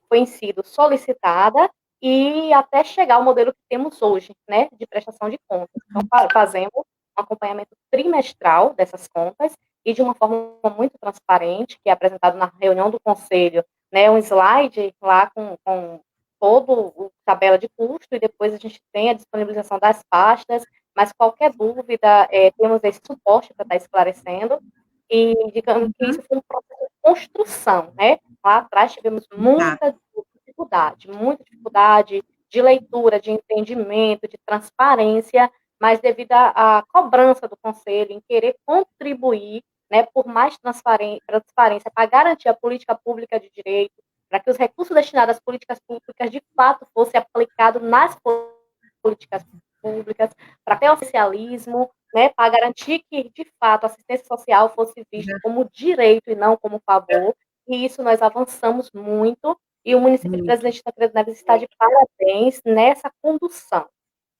foi sido solicitada, e até chegar ao modelo que temos hoje, né, de prestação de contas. Então, fazemos um acompanhamento trimestral dessas contas, e de uma forma muito transparente, que é apresentado na reunião do conselho, né, um slide lá com todo o tabela de custo, e depois a gente tem a disponibilização das pastas, mas qualquer dúvida, temos esse suporte para estar esclarecendo, e digamos que isso foi um processo de construção, né? Lá atrás tivemos muita dificuldade de leitura, de entendimento, de transparência, mas devido à cobrança do Conselho em querer contribuir, né, por mais transparência para garantir a política pública de direito, para que os recursos destinados às políticas públicas de fato fossem aplicados nas políticas públicas, para ter o oficialismo, né, para garantir que, de fato, a assistência social fosse vista como direito e não como favor, e isso nós avançamos muito, e o município de Presidente Tancredo Neves está de parabéns nessa condução.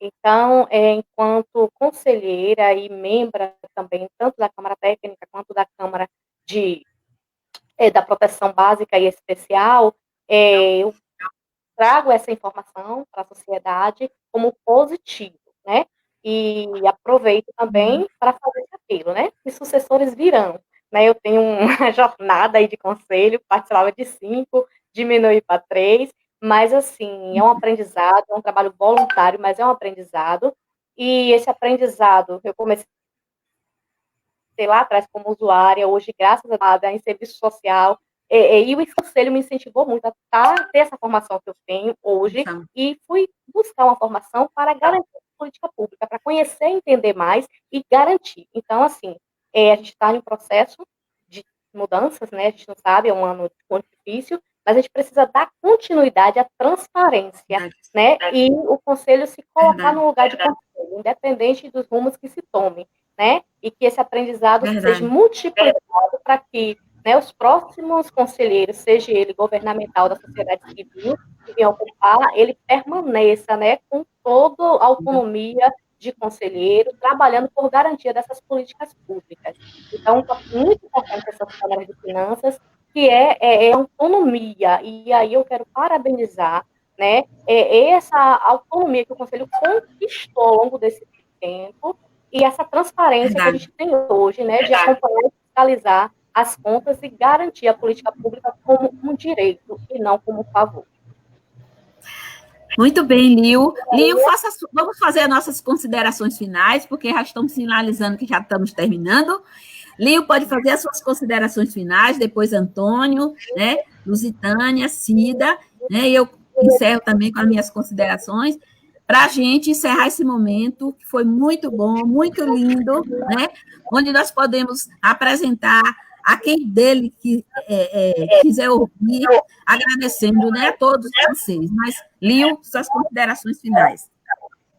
Então, enquanto conselheira e membra também, tanto da Câmara Técnica quanto da Câmara da Proteção Básica e Especial, eu trago essa informação para a sociedade como positivo, né? E aproveito também para fazer esse apelo, né? Que sucessores virão, né? Eu tenho uma jornada aí de conselho, participava de 5, diminuí para 3, mas, assim, é um aprendizado, é um trabalho voluntário, mas é um aprendizado, e esse aprendizado eu comecei lá atrás como usuária, hoje, graças a Deus, em serviço social, e o conselho me incentivou muito a ter essa formação que eu tenho hoje, e fui buscar uma formação para garantir a política pública, para conhecer, entender mais e garantir. Então, assim, a gente está em um processo de mudanças, né? A gente não sabe, é um ano muito difícil, mas a gente precisa dar continuidade à transparência, né? E o conselho se colocar no lugar de conselho, independente dos rumos que se tomem, né? E que esse aprendizado seja multiplicado para que, né, os próximos conselheiros, seja ele governamental da sociedade civil, que venha ocupar, ele permaneça, né, com toda a autonomia de conselheiro, trabalhando por garantia dessas políticas públicas. Então, é muito importante essas câmaras de finanças, que é autonomia, e aí eu quero parabenizar, né, essa autonomia que o Conselho conquistou ao longo desse tempo, e essa transparência que a gente tem hoje, né, de acompanhar e fiscalizar as contas e garantir a política pública como um direito e não como um favor. Muito bem, Lio. Lio, vamos fazer as nossas considerações finais, porque já estamos sinalizando que já estamos terminando. Lio pode fazer as suas considerações finais, depois Antônio, né, Lusitânia, Cida, né, e eu encerro também com as minhas considerações, para a gente encerrar esse momento, que foi muito bom, muito lindo, né, onde nós podemos apresentar a quem dele que quiser ouvir, agradecendo, né, a todos vocês. Mas, Lio, suas considerações finais.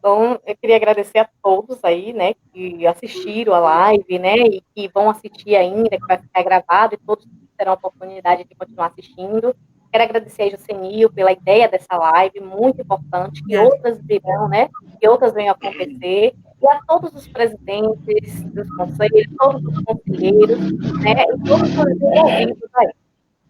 Bom, eu queria agradecer a todos aí, né, que assistiram a live, né, e que vão assistir ainda, que vai ficar gravado, e todos terão a oportunidade de continuar assistindo. Quero agradecer a Jocenil pela ideia dessa live, muito importante, que outras virão, né, que outras venham a acontecer, e a todos os presidentes dos conselhos, todos os conselheiros, né, e todos os envolvidos aí.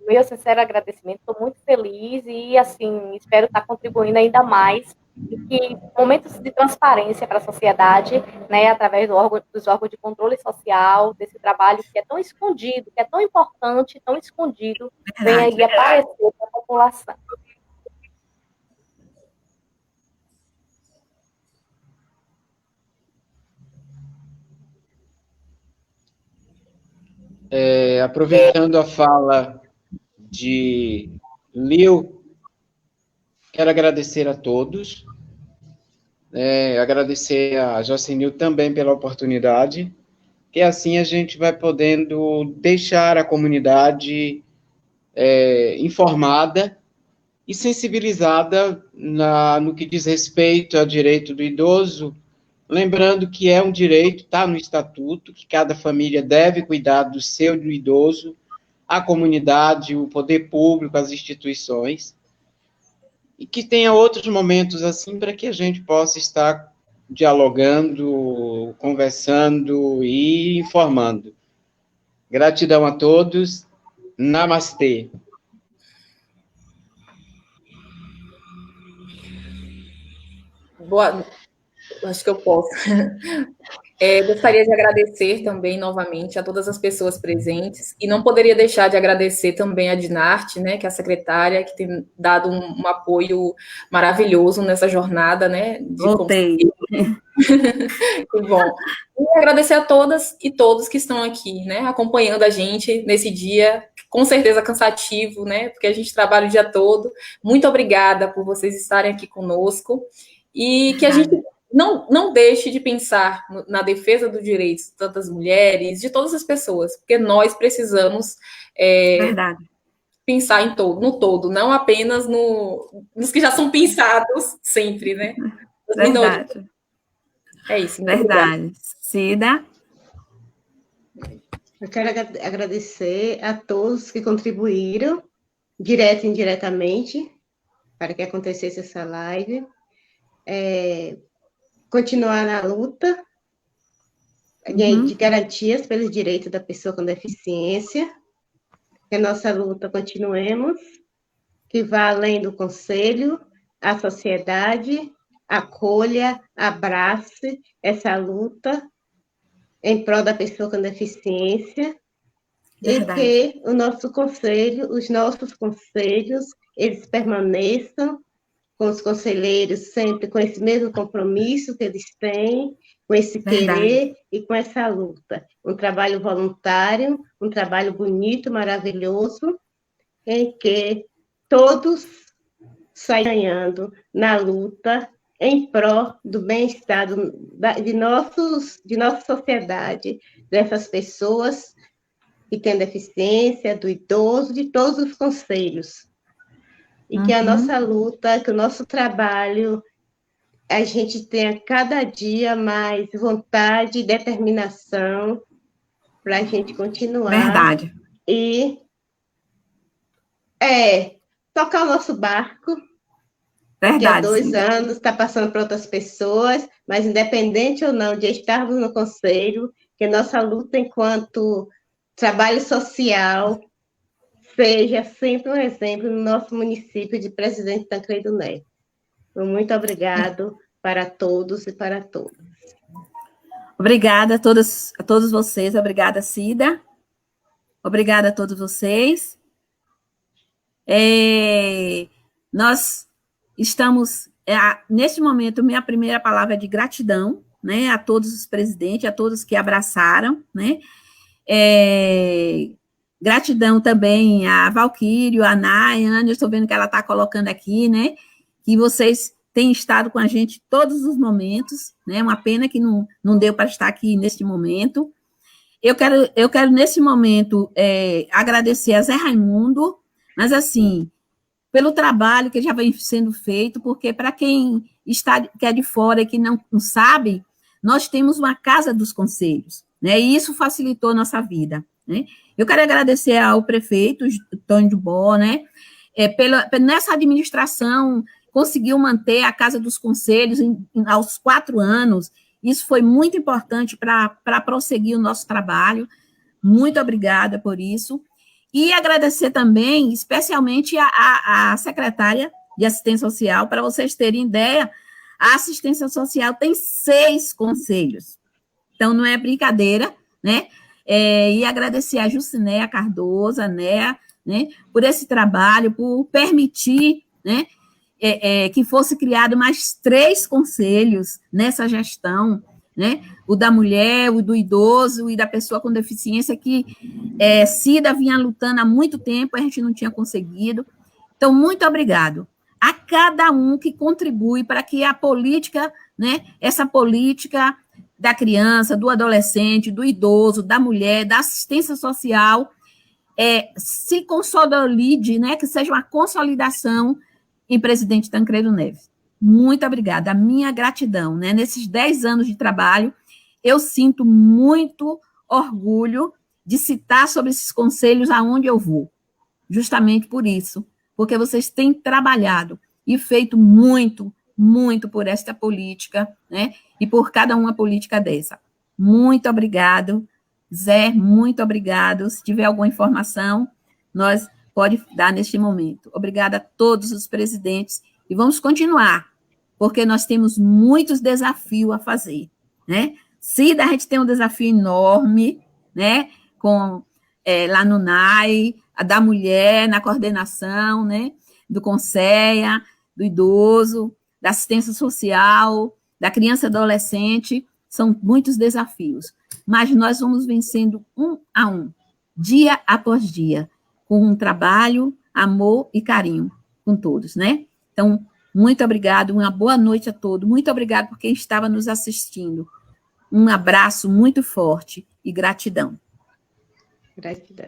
Meu sincero agradecimento, estou muito feliz e, assim, espero estar contribuindo ainda mais e que momentos de transparência para a sociedade, né, através dos órgãos de controle social, desse trabalho que é tão escondido, que é tão importante, tão escondido, venha aí aparecer para a população. Aproveitando a fala de Lio, quero agradecer a todos, agradecer a Jocenil também pela oportunidade, que assim a gente vai podendo deixar a comunidade informada e sensibilizada no que diz respeito ao direito do idoso, lembrando que é um direito, está no estatuto, que cada família deve cuidar do seu do idoso, a comunidade, o poder público, as instituições, e que tenha outros momentos assim para que a gente possa estar dialogando, conversando e informando. Gratidão a todos. Namastê. Boa, acho que eu posso. Gostaria de agradecer também novamente a todas as pessoas presentes e não poderia deixar de agradecer também a Dinarte, né, que é a secretária, que tem dado um apoio maravilhoso nessa jornada, né? Voltei. Que bom. E agradecer a todas e todos que estão aqui, né, acompanhando a gente nesse dia, com certeza cansativo, né, porque a gente trabalha o dia todo. Muito obrigada por vocês estarem aqui conosco e que a gente não deixe de pensar na defesa dos direitos de tantas mulheres, de todas as pessoas, porque nós precisamos pensar no todo, não apenas nos que já são pensados sempre, né? Verdade. É isso. Verdade. Cida? Eu quero agradecer a todos que contribuíram, direto e indiretamente, para que acontecesse essa live. Continuar na luta de garantias pelos direitos da pessoa com deficiência, que a nossa luta continuemos, que vá além do conselho, a sociedade acolha, abrace essa luta em prol da pessoa com deficiência. Verdade. E que o nosso conselho, os nossos conselhos, eles permaneçam com os conselheiros sempre com esse mesmo compromisso que eles têm, com esse querer e com essa luta. Um trabalho voluntário, um trabalho bonito, maravilhoso, em que todos saem ganhando na luta em prol do bem-estar de nossa sociedade, dessas pessoas que têm deficiência, do idoso, de todos os conselhos. E que a nossa luta, que o nosso trabalho, a gente tenha cada dia mais vontade e determinação para a gente continuar. Verdade. E tocar o nosso barco, Verdade, que há 2 sim. anos está passando para outras pessoas, mas independente ou não de estarmos no conselho, que nossa luta enquanto trabalho social seja sempre um exemplo no nosso município de Presidente Tancredo Neves. Muito obrigado para todos e para todas. Obrigada a todos vocês. Obrigada, Cida. Obrigada a todos vocês. Nós estamos neste momento, minha primeira palavra é de gratidão, né, a todos os presidentes, a todos que abraçaram, né, gratidão também a Valquírio, a Nayane, eu estou vendo que ela está colocando aqui, né, que vocês têm estado com a gente todos os momentos, né, uma pena que não deu para estar aqui neste momento. Eu quero nesse momento, agradecer a Zé Raimundo, mas assim, pelo trabalho que já vem sendo feito, porque para quem que é de fora e que não sabe, nós temos uma Casa dos Conselhos, né, e isso facilitou a nossa vida, né. Eu quero agradecer ao prefeito, Tony Dubó, né, nessa administração, conseguiu manter a Casa dos Conselhos aos 4 anos, isso foi muito importante para prosseguir o nosso trabalho, muito obrigada por isso, e agradecer também, especialmente, a secretária de Assistência Social, para vocês terem ideia, a Assistência Social tem 6 conselhos, então não é brincadeira, né, e agradecer a Jucinéia Cardoso, a Néa, né, por esse trabalho, por permitir, né, que fosse criado mais 3 conselhos nessa gestão, né, o da mulher, o do idoso e da pessoa com deficiência, que Cida vinha lutando há muito tempo, a gente não tinha conseguido. Então, muito obrigado a cada um que contribui para que a política, né, essa política da criança, do adolescente, do idoso, da mulher, da assistência social, se consolide, né, que seja uma consolidação em Presidente Tancredo Neves. Muito obrigada, a minha gratidão, né, nesses 10 anos de trabalho, eu sinto muito orgulho de citar sobre esses conselhos aonde eu vou, justamente por isso, porque vocês têm trabalhado e feito muito, muito por esta política, né, e por cada uma política dessa. Muito obrigado, Zé, muito obrigado. Se tiver alguma informação, nós pode dar neste momento. Obrigada a todos os presidentes e vamos continuar, porque nós temos muitos desafios a fazer, né? Cida, a gente tem um desafio enorme, né, lá no NAI, a da mulher na coordenação, né, do Conselho, do idoso, da assistência social, da criança e adolescente, são muitos desafios, mas nós vamos vencendo um a um, dia após dia, com um trabalho, amor e carinho com todos, né? Então, muito obrigado, uma boa noite a todos, muito obrigado por quem estava nos assistindo, um abraço muito forte e gratidão. Gratidão.